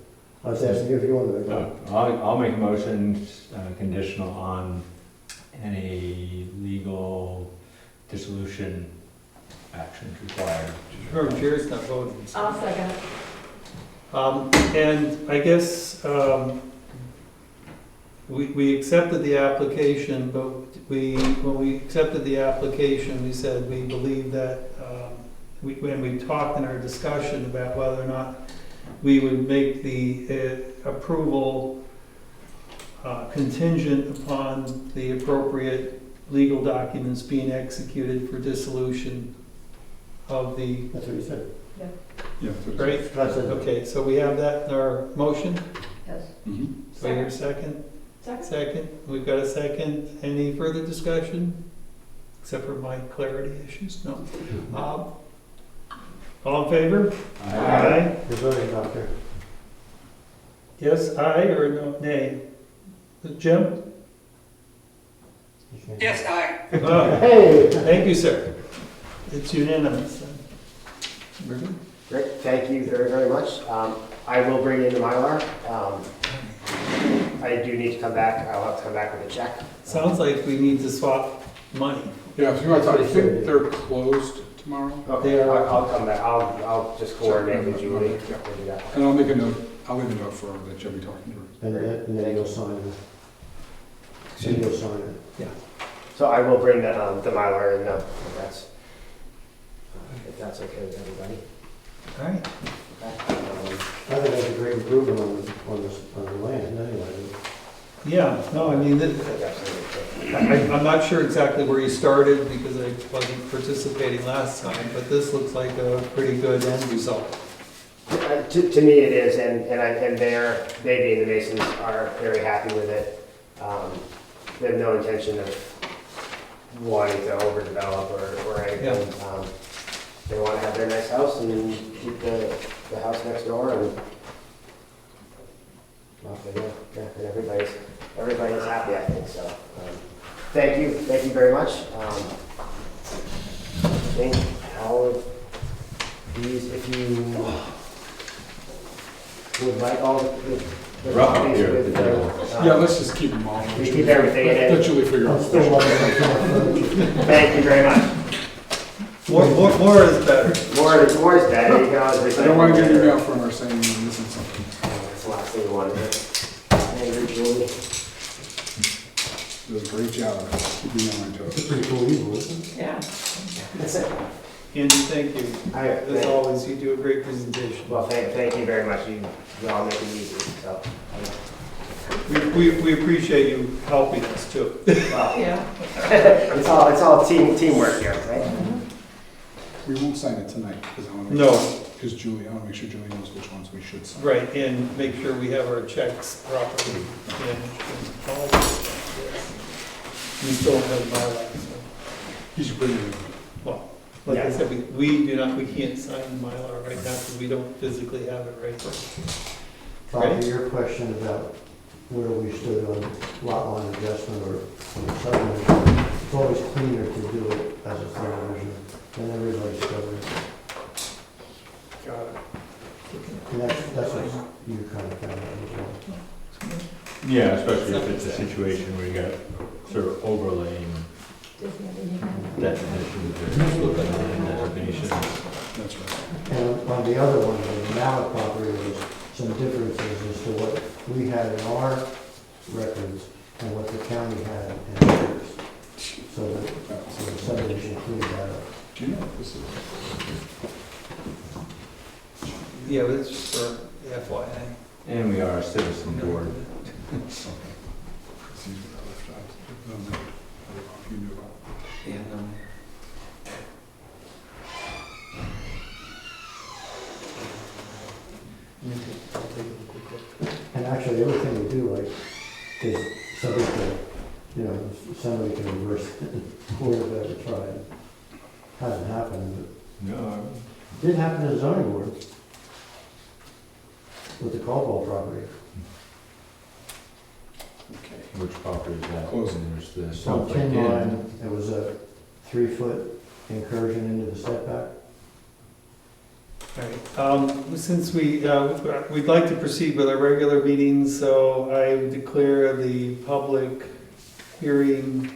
I was asking you if you wanted to make a motion. I'll make a motion conditional on any legal dissolution actions required. sure, Jerry's not voting. I'll second it. And I guess, we accepted the application, but when we accepted the application, we said we believe that, when we talked in our discussion about whether or not we would make the approval contingent upon the appropriate legal documents being executed for dissolution of the, That's what you said. Yeah. right? I said, Okay, so we have that in our motion. yes. Mhm. So your second? Second. Second, we've got a second. Any further discussion? Except for my clarity issues? No. All in favor? Aye. You're voting, Doctor. Yes, aye, or no, nay? Jim? You can't- Yes, aye. Oh, Hey! thank you, sir. It's unanimous. We're good. Great, thank you very, very much. I will bring in the Mylar. I do need to come back, I'll have to come back with a check. Sounds like we need to swap money. Yeah, if you want to talk, I think they're closed tomorrow. Okay, I'll come back, I'll just coordinate with Julie. We'll do that. And I'll make a note, I'll leave a note for her that you'll be talking to her. And then you'll sign it. And you'll sign it. So I will bring the Mylar in, if that's okay with everybody. All right. I think that's a great improvement on the land, anyway. Yeah, no, I mean, I'm not sure exactly where you started because I wasn't participating last time, but this looks like a pretty good end result. To me it is, and they being the Masons are very happy with it. They have no intention of wanting to overdevelop or anything. They want to have their nice house and keep the house next door and off they go. Yeah, and everybody's happy, I think, so. Thank you very much. I think all of these, if you would like all the Rough copies here, with the Yeah, let's just keep them all. We keep everything in it. Let Julie figure I'm out. still wondering. Thank you very much. More is better. More is better, you can always. I don't want to get an email from her saying you're missing something. That's the last thing you want to do. Thank you, Julie. You did a great job of it. Keeping me on my It's a toes. pretty cool evil, isn't it? Yeah. That's it. Andy, thank you. As always, you do a great presentation. Well, thank you very much. You all make it easy, so. We appreciate you helping us too. Well, Yeah. it's all teamwork here, right? We won't sign it tonight because I want to. No. Because Julie, I want to make sure Julie knows which ones we should sign. Right, and make sure we have our checks properly managed and all that stuff, yes. We still have my life, You should bring it in. well, like I said, we can't sign the Mylar right now because we don't physically have it right there. Bob, to your question about where we stood on lot line adjustment or subdivision, it's always cleaner to do it as a subdivision, then everybody's covered. Got it. And that's what you kind of found out as well. Yeah, especially if it's a situation where you got sort of overlaying definitions or designations. That's right. And on the other one, the Mallett property, there was some differences as to what we had in our records and what the county had in theirs. So the subdivision cleaned that up. Do you know what this is? Yeah, but it's just for FYI. And we are a citizen board. It's easy with that left eye. No, no. I don't know if you knew about it. Yeah, no. I'll take a quick look. And actually, everything we do, like, is subject to, you know, somebody can reverse it, before they've ever tried. Hasn't happened, No, but it did happen to the zoning board with the Caldwell property. Okay. which property is that? Close. And there's the On South Lake Tin Inn. Line, it was a 3-foot incursion into the setback. All right, since we'd like to proceed with our regular meetings, so I declare the public hearing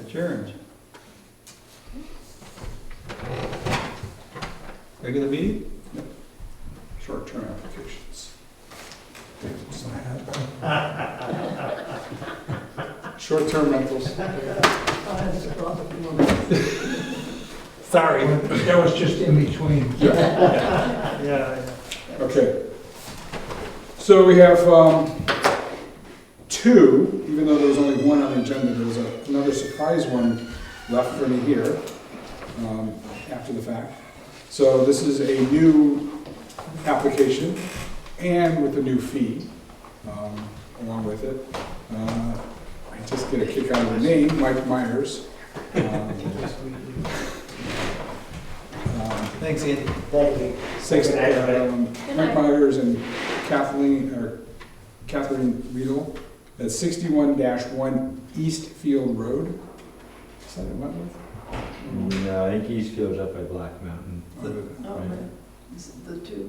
adjourned. Regular meeting? Short-term applications. Short-term rentals. Sorry. That was just in between. Yeah. Okay. So we have two, even though there was only one on the agenda, there was another surprise one left for me here after the fact. So this is a new application and with a new fee along with it. I just get a kick out of the name, Mike Myers. Thanks, Andy. Thank you. Thanks, Good night, everybody. Good Mike night. Myers and Catherine Riedel at 61-1 Eastfield Road. Is that in Wentworth? No, I think Eastfield's up by Black Mountain. Oh, right. It's the two.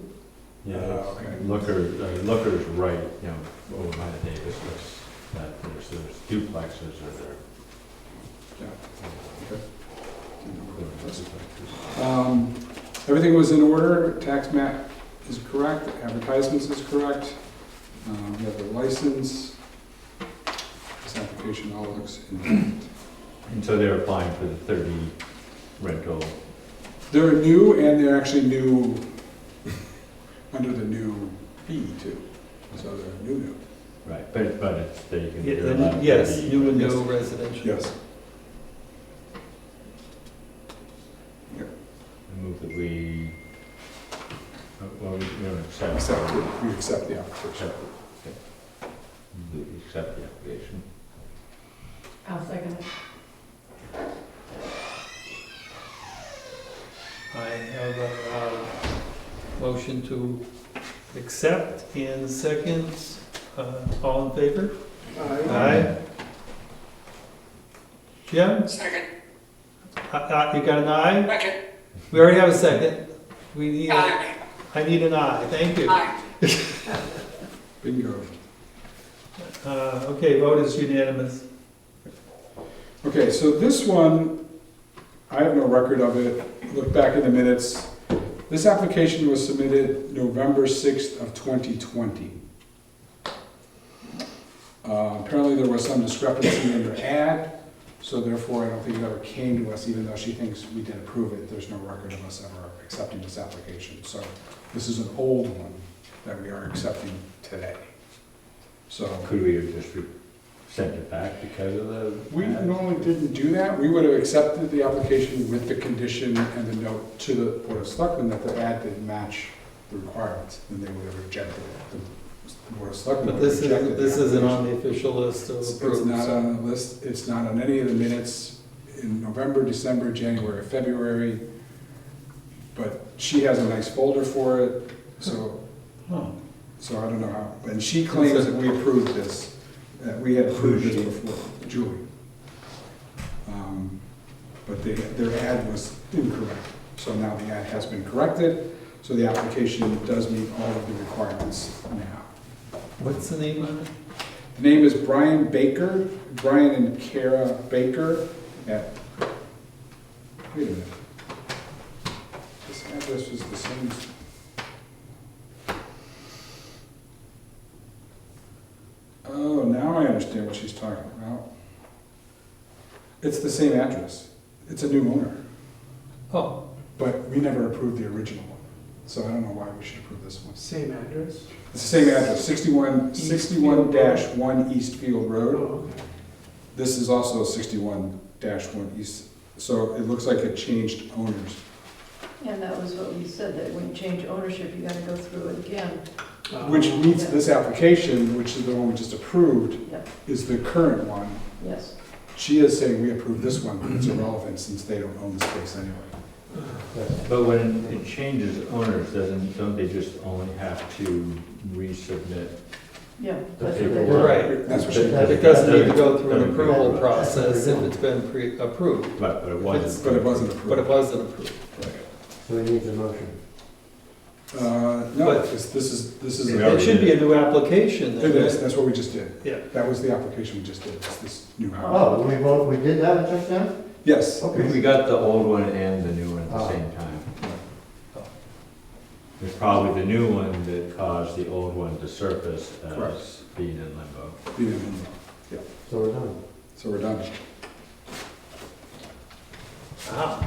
Yeah, Oh, okay. Looker's right, you know, over by the Davis, there's duplexes or there. Yeah. Everything was in order, tax map is correct, advertisements is correct. We have the license. This application all looks in. And so they're applying for the 30 rental. They're new and they're actually new under the new fee too. So they're new. Right, but it's, they can. Yeah, they're allowed yes, 30, new and Yes. no residential. Yes. I move that we, well, we don't accept. We accept the application. We accept the application. I'll second it. I have a motion to accept and second. All in favor? Aye. Jim? Second. You got an aye? Second. We already have a second. We need, Aye. I need an aye, thank you. Aye. Bingo. Okay, vote is unanimous. Okay, so this one, I have no record of it. Look back in the minutes. This application was submitted November 6th of 2020. Apparently there was some discrepancy in her ad, so therefore I don't think it ever came to us, even though she thinks we did approve it. There's no record of us ever accepting this application. So this is an old one that we are accepting today. So Could we have just sent it back because of the? we normally didn't do that. We would have accepted the application with the condition and the note to the Board of Selectmen that the ad didn't match the requirements, and they would have rejected it. The Board of Selectmen But would have this rejected is, the this isn't on application. the official list of It's approved. not on the list, it's not on any of the minutes in November, December, January, February, but she has a nice folder for it, so, Oh, so I don't know how, and she claims that we approved this, that we had approved this before, Julie. But their ad was incorrect, so now the ad has been corrected, so the application does meet all of the requirements now. What's the name of it? The name is Brian Baker, Brian and Kara Baker at, wait a minute. This address is the same. Oh, now I understand what she's talking about. It's the same address. It's a new owner, Oh, but we never approved the original one. So I don't know why we should approve this one. Same address? It's the same address, 61-1 Eastfield Road. Oh, okay. This is also 61-1 East, so it looks like it changed owners. And that was what we said, that when you change ownership, you gotta go through it again. Which meets this application, which is the one we just approved, Yep, is the current one. yes. She is saying we approved this one, but it's irrelevant since they don't own the space anyway. But when it changes owners, don't they just only have to resubmit? Yeah. The that's what they paperwork. do. right. That's what she, It doesn't need to go through an Doesn't go approval through. process if it's been approved, But it wasn't. but it wasn't but it approved. wasn't approved. So he needs a motion. No, But- this is, It should be a new application. then, it is, right? that's what we just did. Yeah. That was the application we just did, it's this new house. Oh, we did that just now? Yes, We got the old one and the new one at the Oh. same time. It's probably the new one that caused the old one to surface Correct. as being in limbo. we didn't, So we're done. so we're done. Wow.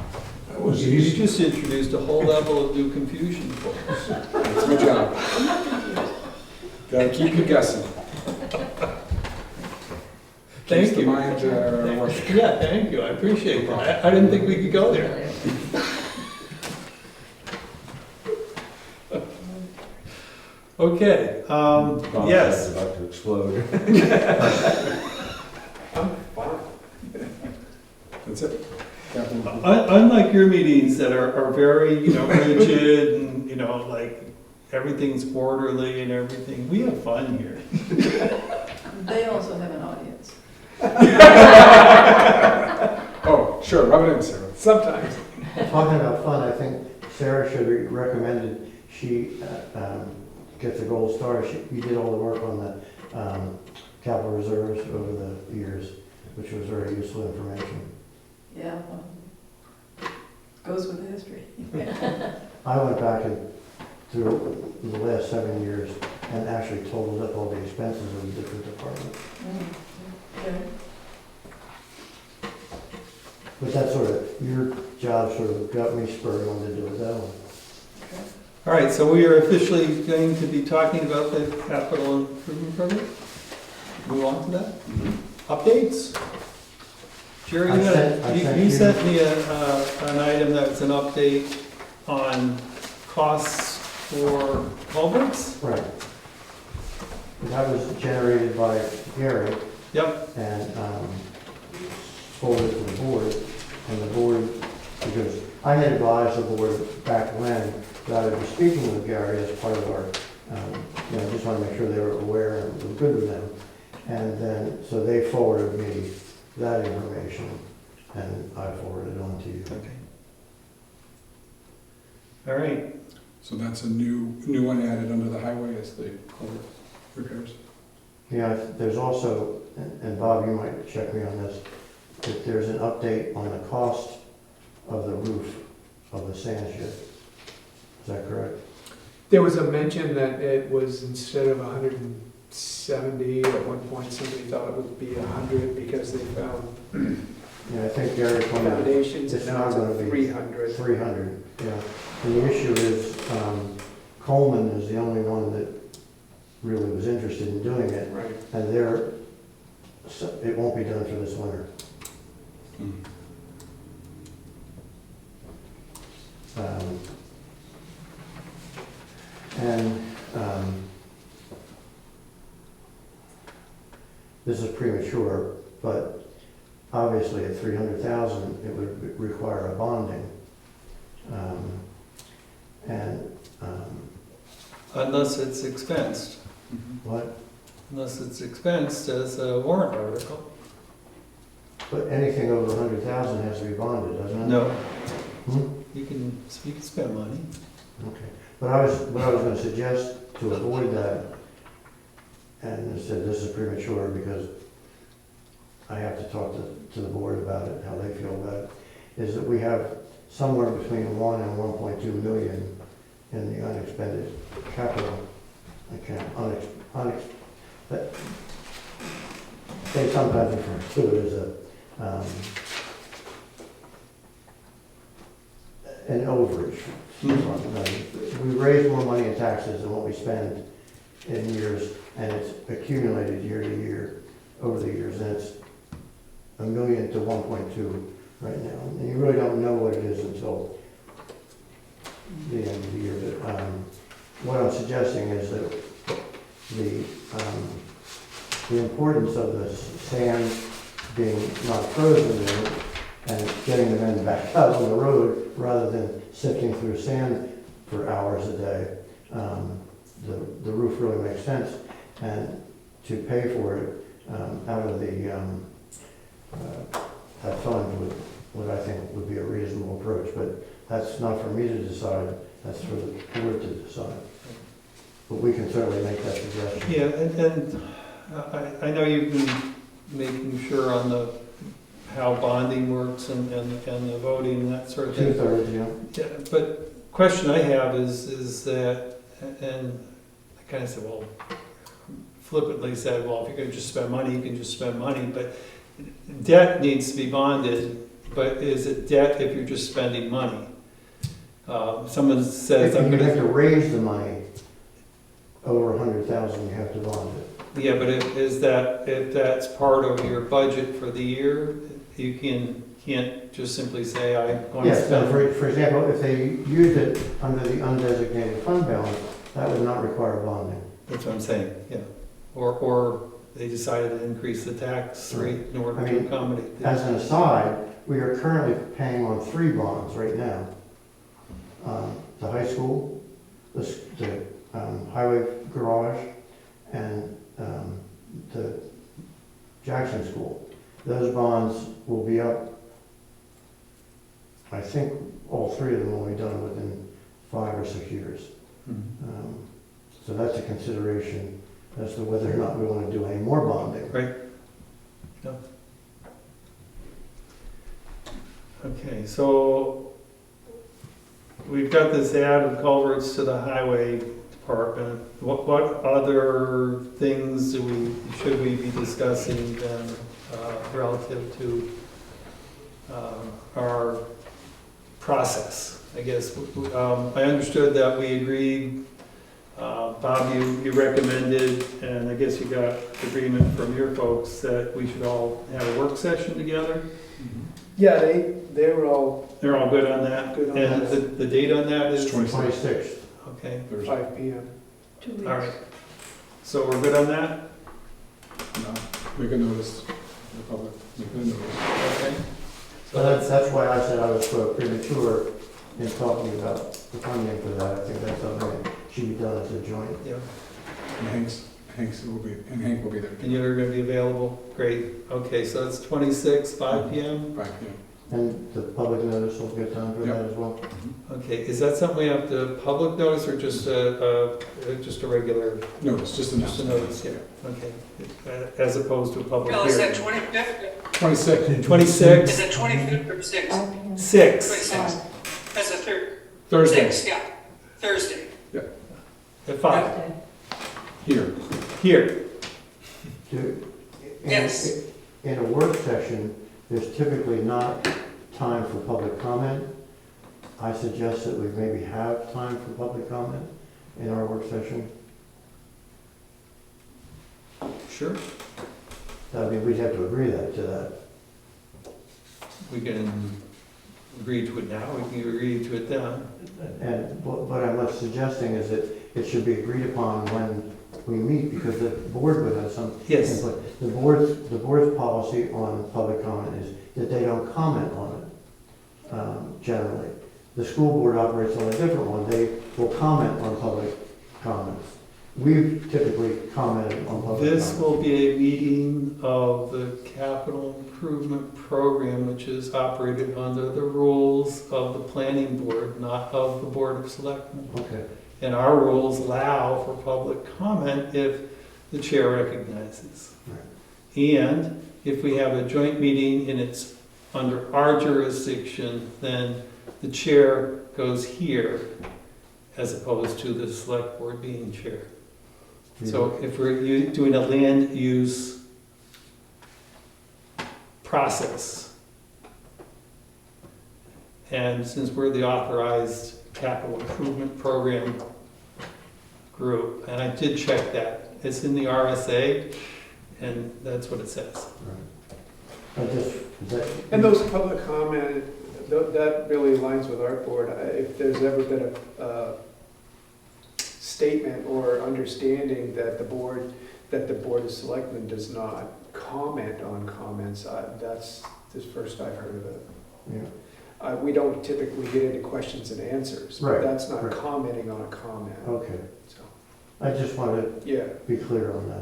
That was You easy. just introduced a whole level of new confusion for us. That's my job. Gotta keep you guessing. Thank Keeps the you. mind working. Yeah, thank you, I appreciate that. I didn't think we could go there. Okay, Bomb's yes. about to explode. That's it. Capital- unlike your meetings that are very, rigid and, like, everything's orderly and everything, we have fun here. They also have an audience. Oh, sure, rub it in, Sarah. Sometimes. Talking about fun, I think Sarah should be recommended, she gets a gold star. You did all the work on the capital reserves over the years, which was very useful information. Yeah, well, goes with history. I went back and through the last 7 years and actually totaled up all the expenses of the different departments. Okay. But that sort of, your job sort of got me spurred on to do it that way. All right, so we are officially going to be talking about the capital improvement program. Move on to that. Updates? Jerry, I sent you you- sent me an item that's an update on costs for culverts? Right. That was generated by Gary Yep, and forwarded to the board. And the board, because I had advised the board back when that I would be speaking with Gary as part of our, just want to make sure they were aware and it was good with them. And then, so they forwarded me that information and I forwarded it on to you. okay. All right, So that's a new one added under the highway as the culvert repairs. Yeah, there's also, and Bob, you might check me on this, that there's an update on the cost of the roof of the sand shed. Is that correct? There was a mention that it was instead of 170, at one point somebody thought it would be 100 because they found Yeah, I think Gary pointed out foundations, and it's now not it's gonna at be 300. 300, yeah. And the issue is, Coleman is the only one that really was interested in doing it, Right. and it won't be done for this winter. This is premature, but obviously at 300,000, it would require a bonding. unless it's expensed, What? unless it's expensed as a warrant article. But anything over 100,000 has to be bonded, doesn't it? No, Hmm? you can spend money. Okay. What I was gonna suggest to avoid that, and I said this is premature because I have to talk to the board about it, how they feel about it, is that we have somewhere between 1 and 1.2 million in the unexpended capital account, but they sometimes refer to it as an overage. We raise more money in taxes than what we spend in years, and it's accumulated year to year over the years, and it's 1 million to 1.2 right now. And you really don't know what it is until the end of the year. But what I'm suggesting is that the importance of the sand being not frozen there and getting the men back out on the road rather than sifting through sand for hours a day, the roof really makes sense. And to pay for it out of the that fund would I think would be a reasonable approach. But that's not for me to decide, that's for the board to decide. But we can certainly make that suggestion. Yeah, and I know you've been making sure on how bonding works and the voting and that sort of thing. 2/3, yeah. Yeah, but question I have is that, and I kind of said, well, flippantly said, well, if you're gonna just spend money, you can just spend money, but debt needs to be bonded, but is it debt if you're just spending money? Someone says, I'm You have to gonna, raise the money over 100,000, you have to bond it. yeah, but if that's part of your budget for the year, you can't just simply say, I want to Yes, spend. for example, if they used it under the undesignated fund balance, that would not require bonding. That's what I'm saying, yeah. Or they decided to increase the tax rate in order I to mean, accommodate As this. an aside, we are currently paying on 3 bonds right now. The high school, the highway garage, and the Jackson School. Those bonds will be up, I think all 3 of them will be done within 5 or 6 years. Mhm. So that's a consideration as to whether or not we want to do any more bonding. Right. No. Okay, so we've got this added culverts to the highway department. What other things should we be discussing then relative to our process? I guess, I understood that we agreed, Bob, you recommended, and I guess you got agreement from your folks that we should all have a work session together. Yeah, they were all They're all good on that? Good on And that. the date on that is? 26th. Okay, 5 PM. 2 weeks. all right. So we're good on that? No, make a notice, the public, make a notice. Okay. So that's why I said I was so premature in talking about the funding for that. I think that's something that should be done as a joint. Yeah, And Hank will be there. and you're gonna be available? Great. Okay, so that's 26, 5 PM? 5 p.m. And the public notice will get done for that as well. Okay, is that something we have to public notice or just a regular, Notice, just a just a notice? Yeah, okay. As opposed to a public Bill, is that hearing? 25th? 26th. 26? Is it 25th or 6th? 6 26th. That's a Thursday, 6, yeah, Thursday. at 5, Okay. here. here. Yes. In a work session, there's typically not time for public comment. I suggest that we maybe have time for public comment in our work session. Sure. I mean, we'd have to agree to that. We can agree to it now, we can agree to it then. And what I'm suggesting is that it should be agreed upon when we meet, because the board would have some Yes. input. The board's policy on public comment is that they don't comment on it, generally. The school board operates on a different one. They will comment on public comments. We've typically commented on public comments. This will be a meeting of the capital improvement program, which is operated under the rules of the planning board, not of the board of selectmen. Okay, And our rules allow for public comment if the chair recognizes. And if we have a joint meeting and it's under our jurisdiction, then the chair goes here as opposed to the select board being chair. So if we're doing a land use process, and since we're the authorized capital improvement program group, and I did check that, it's in the RSA, and that's what it says. And those public comment, that really aligns with our board. If there's ever been a statement or understanding that the board of selectmen does not comment on comments, that's the first I've heard of it. Yeah. We don't typically get into questions and answers, Right, but that's not right. commenting on a comment. Okay, So, I just wanted to yeah. be clear on that.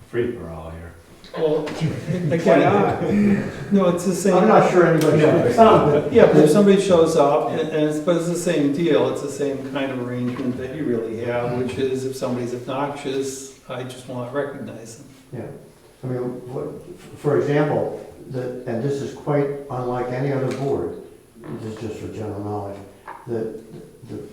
Free for all here. Well, Why again, not? no, it's the same. I'm not sure anybody should comment. Yeah, but if somebody shows up, but it's the same deal, it's the same kind of arrangement that you really have, which is if somebody's obnoxious, I just want to recognize them. Yeah, I mean, for example, and this is quite unlike any other board, this is just for general knowledge,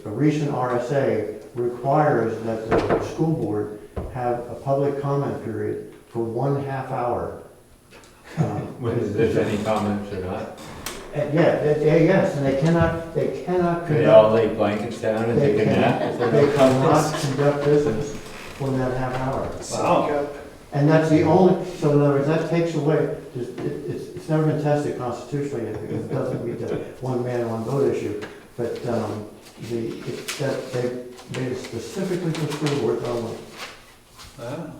a recent RSA requires that the school board have a public comment period for 1/2 hour. Whether there's any comments or not. Yes, and they cannot They all conduct, lay blankets down and take a nap if they're they no comments. cannot conduct business for that 1/2 hour. Wow. And that's the only, so in other words, that takes away, it's never been tested constitutionally yet because it doesn't meet the one man, one vote issue. But they made it specifically for school boards only. Wow.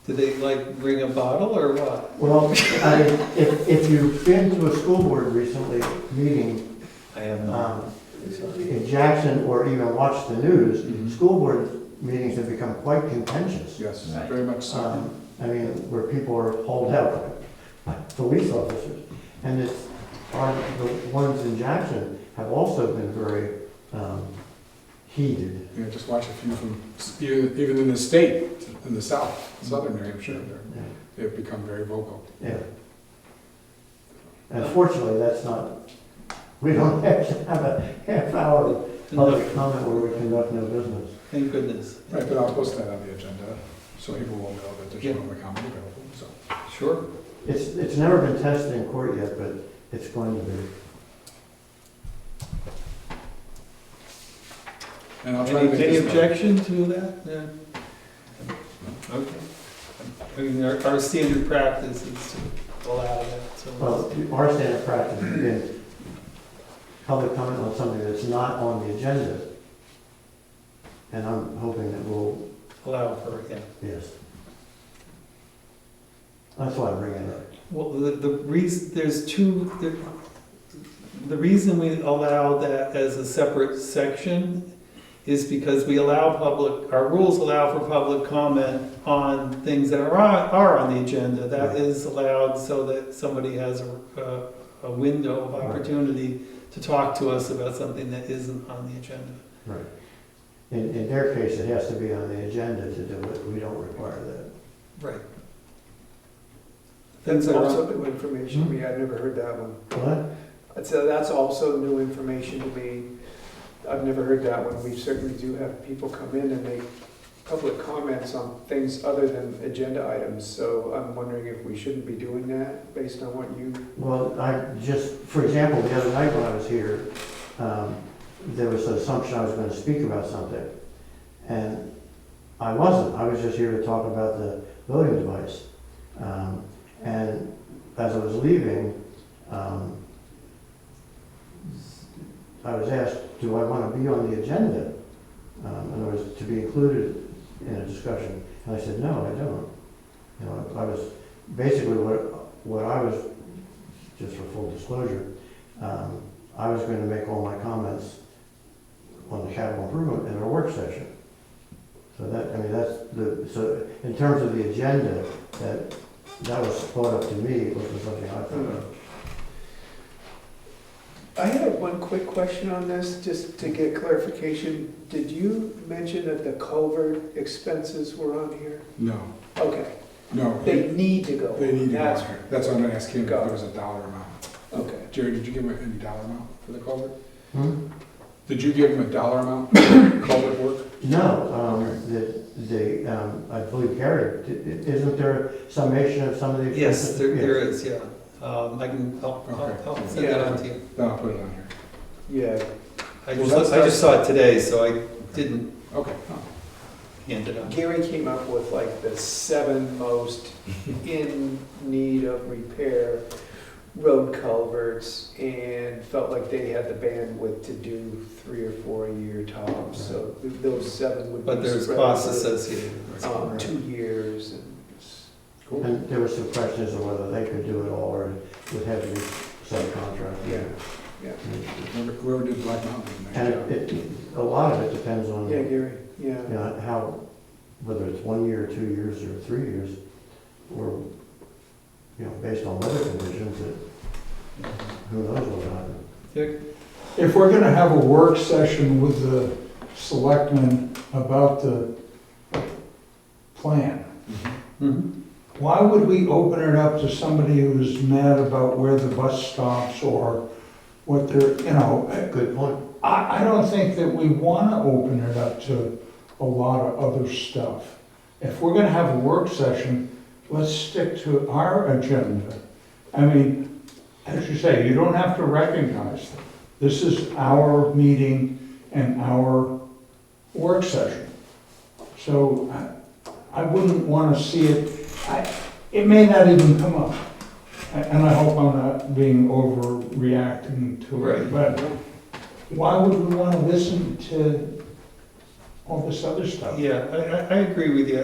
Did they like bring a bottle or what? Well, if you've been to a school board recently meeting, I have in Jackson or even watched the news, Mhm. school board meetings have become quite contentious. Yes, Right. very much so. I mean, where people are hauled out by police officers. And the ones in Jackson have also been very heated. Yeah, just watch a few from, even in the state, in the south, southern New Hampshire, Yeah. they've become very vocal. Yeah. Unfortunately, that's not, we don't have to have a half hour public comment where we conduct no business. Thank goodness. Right, but I'll post that on the agenda, so people will know that there's Yeah. no public comment available, so. Sure. It's never been tested in court yet, but it's going to be. And I'll try to make Any this. objection to that? Yeah. Okay. I mean, our standard practice is to allow that, so. Well, our standard practice has been public comment on something that's not on the agenda. And I'm hoping that we'll, Allow for it, yeah. yes. That's why I'm bringing it up. Well, the reason, the reason we allow that as a separate section is because we allow our rules allow for public comment on things that are on the agenda. That is allowed so that somebody has a window of opportunity to talk to us about something that isn't on the agenda. Right. In their case, it has to be on the agenda to do it. We don't require that. Right. That's Things that are also on- new information to me, I've never heard that one. What? So that's also new information to me. I've never heard that one. We certainly do have people come in and make public comments on things other than agenda items. So I'm wondering if we shouldn't be doing that based on what you, Well, for example, the other night when I was here, there was an assumption I was going to speak about something. And I wasn't. I was just here to talk about the voting device. And as I was leaving, I was asked, do I want to be on the agenda? In other words, to be included in a discussion. And I said, no, I don't. You know, I was, basically what I was, just for full disclosure, I was going to make all my comments on the capital improvement in our work session. So so in terms of the agenda, that was brought up to me, it wasn't something I thought of. I have one quick question on this, just to get clarification. Did you mention that the culvert expenses were on here? No, Okay, no, they need to go. they need to go That's- on here. That's what I'm gonna ask him if Got there it. was a dollar amount. Okay. Jerry, did you give him any dollar amount for the culvert? Hmm? Did you give him a dollar amount for culvert work? No, I believe Gary, isn't there a summation of some of the Yes, expenses? there is, yeah. I'll send that on to you. Then I'll put it on here. Yeah, I Well, just saw it today, so I didn't Okay. hand it on. Gary came up with like the 7 most in need of repair road culverts and felt like they had the bandwidth to do 3 or 4 a year tops. So those 7 would be But there's spread costs over, associated. 2 years. And Cool. And there were some questions of whether they could do it all or would have to be subcontracted. Yeah. Yeah. Whoever did Black Mountain did a And nice job. a lot of it depends on, Yeah, you Gary, yeah. know, how, whether it's 1 year, 2 years, or 3 years, or, you know, based on weather conditions, who knows what will happen. Dick? If we're gonna have a work session with the selectmen about the plan, Mhm. why would we open it up to somebody who's mad about where the bus stops or what they're, you know? Good point. I don't think that we wanna open it up to a lot of other stuff. If we're gonna have a work session, let's stick to our agenda. I mean, as you say, you don't have to recognize them. This is our meeting and our work session. So I wouldn't want to see it, it may not even come up. And I hope I'm not being overreacting to it. Right. But why would we want to listen to all this other stuff. Yeah, I agree with you.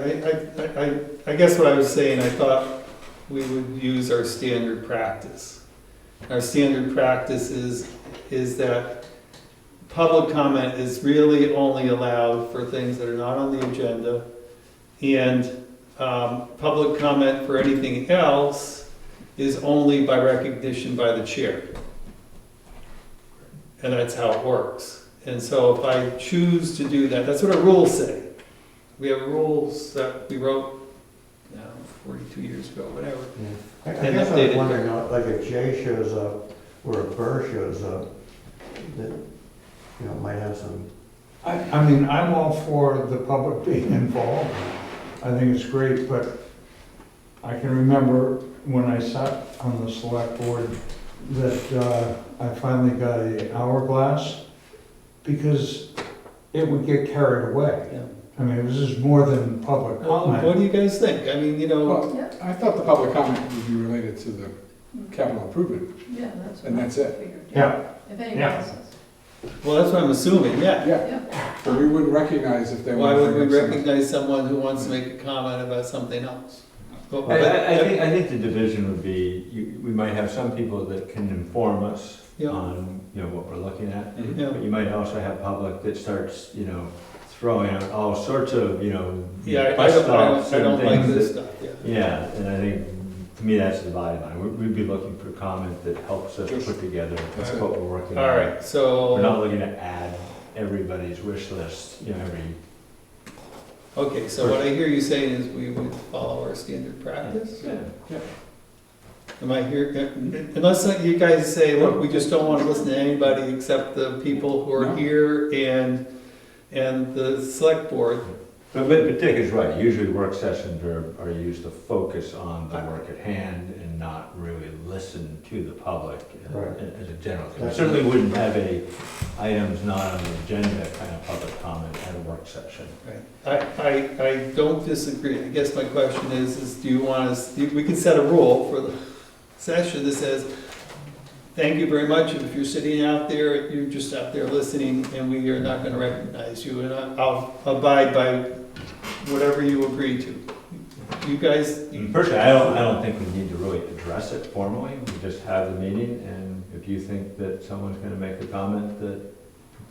I guess what I was saying, I thought we would use our standard practice. Our standard practice is that public comment is really only allowed for things that are not on the agenda. And public comment for anything else is only by recognition by the chair. And that's how it works. And so if I choose to do that, that's what our rules say. We have rules that we wrote, 42 years ago, whatever. I And guess I was updated. wondering, like if Jay shows up or if Burr shows up, that, might have some, I mean, I'm all for the public being involved. I think it's great, but I can remember when I sat on the select board that I finally got an hourglass because it would get carried away. Yeah. I mean, this is more than public Well, what comment. do you guys think? I mean, Well, Yeah. I thought the public comment would be related to the capital improvement, Yeah, that's what and I that's it. figured. Yeah. If anyone Yeah. else says. well, that's what I'm assuming, yeah. Yeah, Yeah, but we wouldn't recognize if they Why wanted would to we bring up something. recognize someone who wants to make a comment about something else? But- I think the division would be, we might have some people that can inform us Yeah. on, what we're looking at. Mhm. Yeah. But you might also have public that starts, throwing out all sorts of, Yeah, bus I stops and don't like things this that- stuff, yeah. Yeah, and I think, to me, that's the dividing line. We'd be looking for comment that helps us Just- put together That's it. what we're working on. All right, so. We're not looking to add everybody's wish list, every. Okay, so what I hear you saying is we would follow our standard practice? Yeah. Am I here, unless you guys say, look, we just don't want to listen to anybody except the people who are No. here and the select board. But Dick is right, usually work sessions are used to focus on the work at hand and not really listen to the public Right. as a general thing. We certainly wouldn't have items not on the agenda kind of public comment at a work session. Right. I don't disagree. I guess my question is do you want us, we can set a rule for the session that says, thank you very much, if you're sitting out there, you're just out there listening, and we are not gonna recognize you, and I'll abide by whatever you agree to. You guys, Personally, I don't think we need to really address it formally, we just have the meeting, and if you think that someone's gonna make a comment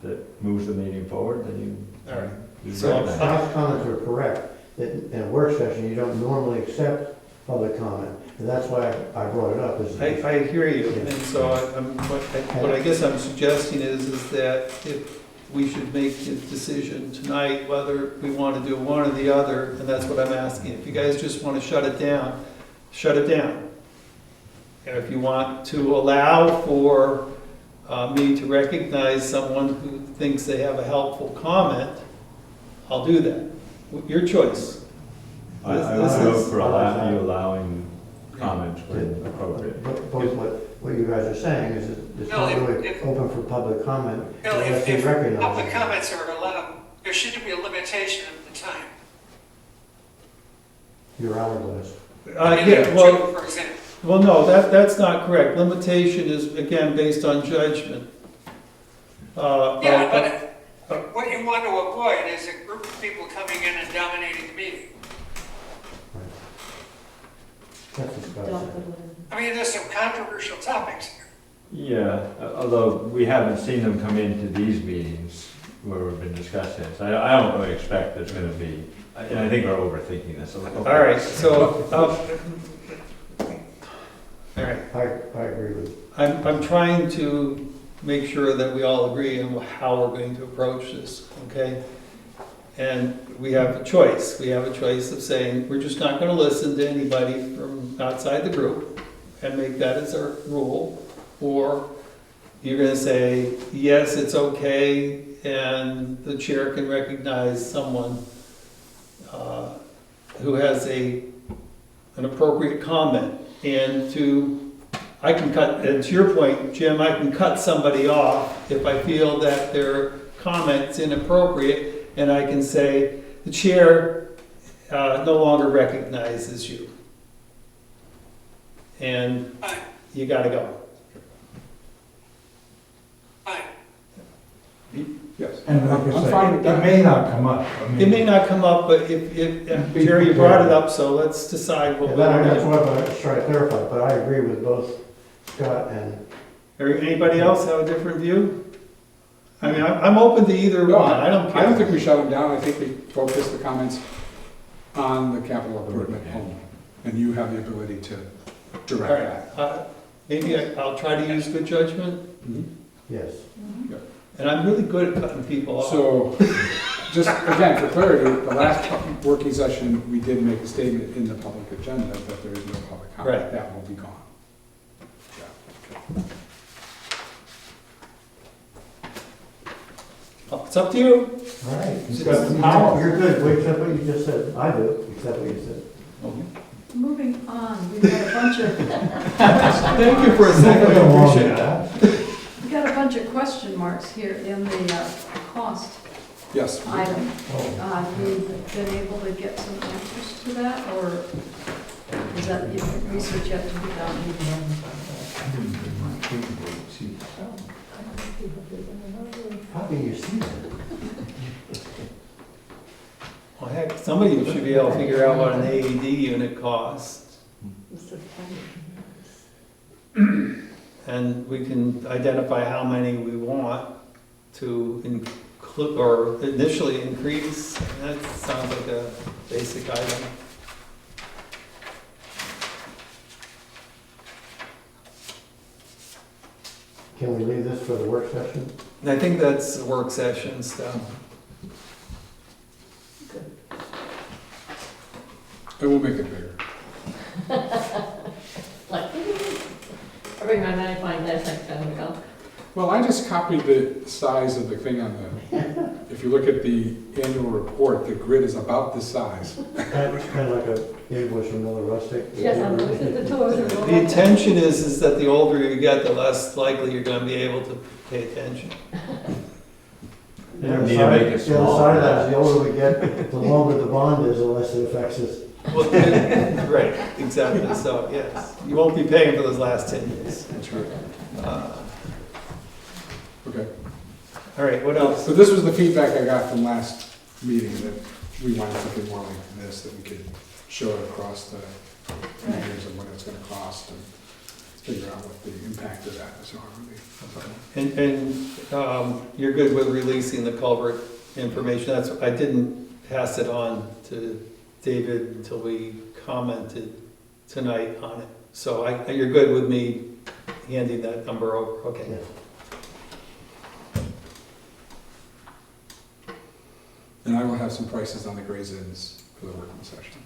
that moves the meeting forward, then you. All right. you So, recognize it. Scott's comments are correct. That in a work session, you don't normally accept public comment. And that's why I brought it up, is I hear you, and so what I guess I'm suggesting is that if we should make a decision tonight whether we want to do one or the other, and that's what I'm asking. If you guys just want to shut it down, shut it down. And if you want to allow for me to recognize someone who thinks they have a helpful comment, I'll do that. Your choice. I This would is- vote for you allowing comments when appropriate. But what you guys are saying is that it's No, not really if- open for public comment No, unless if you recognize public it. comments are allowed, there shouldn't be a limitation of the time. Your hourglass. Yeah, well, For example, well, no, that's not correct. Limitation is, again, based on judgment. yeah, but what you want to avoid is a group of people coming in and dominating the meeting. That's what Scott said. I mean, there's some controversial topics here. Yeah, although we haven't seen them come into these meetings where we've been discussing this. I don't really expect there's gonna be, and I think we're overthinking this a little. All right, so, all right, I agree with you. I'm trying to make sure that we all agree on how we're going to approach this, okay? And we have a choice. We have a choice of saying, we're just not gonna listen to anybody from outside the group and make that as our rule. Or you're gonna say, yes, it's okay, and the chair can recognize someone who has an appropriate comment. And I can cut, and to your point, Jim, I can cut somebody off if I feel that their comment's inappropriate, and I can say, the chair no longer recognizes you. And you gotta go. Fine. Yes. And like I'm I fine with said, it that. may not come up. I mean, It may not come up, but if, Jerry, you brought it up, so let's decide what Yeah, we that's want. what I was trying to clarify, but I agree with both Scott and, Anybody else have a different view? I mean, I'm open to either No, one, I don't I don't care. think we shut them down, I think we focus the comments on the capital improvement only, and you have the ability to All direct right, maybe I'll try to use good judgment, that. yes. and I'm really good at cutting people off. So, just again, for clarity, the last working session, we did make a statement in the public agenda that there is no public comment. Right. That will be gone. Yeah, okay. It's up to you. All right. He's got the power. You're good, we accept what you just said. I do, accept what you said. Moving on, we've got a bunch of, Thank you for a second, I appreciate that. we've got a bunch of question marks here in the cost Yes. item. Oh. Have you been able to get some answers to that, or is that research yet to be done? How can you see that? Well, heck, somebody should be able to figure out what an AED unit costs. And we can identify how many we want to include, or initially increase. That sounds like a basic item. Can we leave this for the work session? And I think that's work session stuff. It will make it bigger. Like, I bring my magnifying glass next time we go. Well, I just copied the size of the thing on the, if you look at the annual report, the grid is about this size. Kind of like a English or Miller Rustic. Yes, I'm looking at the tours. and all The that. intention is that the older you get, the less likely you're gonna be able to pay attention. The other Need to side, make it the other small. side of that is the older we get, the longer the bond is, the less it affects us. Well, right, exactly, so, yes. You won't be paying for those last 10 years. That's right. Uh, Okay. All right, what else? So this was the feedback I got from last meeting, that we wanted something more like this, that we could show it across the years of what it's gonna cost and figure out what the impact of that is going to be. And you're good with releasing the culvert information? That's, I didn't pass it on to David until we commented tonight on it. So you're good with me handing that number over? Okay. Yes. And I will have some prices on the Gray's Inns for the working session.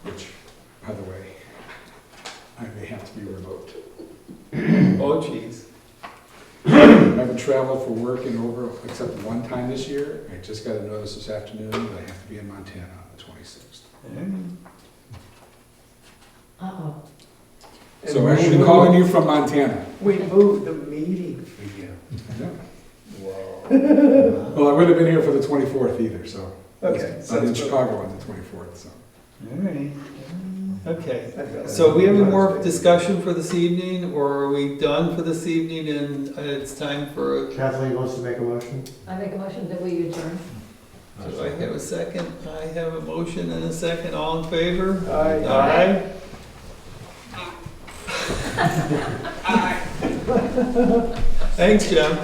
Which, by the way, I may have to be remote. Oh, geez. I haven't traveled for work in over, except one time this year. I just got a notice this afternoon that I have to be in Montana on the 26th. Uh-oh. So I should be calling you from Montana. We moved the meeting for you. Well, I would have been here for the 24th either, so. Okay. I'm in Chicago on the 24th, so. All right. Okay. So we have any more discussion for this evening, or are we done for this evening and it's time for, Kathleen wants to make a motion? I make a motion that we adjourn. do I have a second? I have a motion and a second. All in favor? Aye. Aye. Thanks, Jim.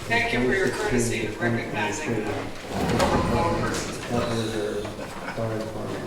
Thank you for your courtesy of recognizing the overflow versus That was our fire department.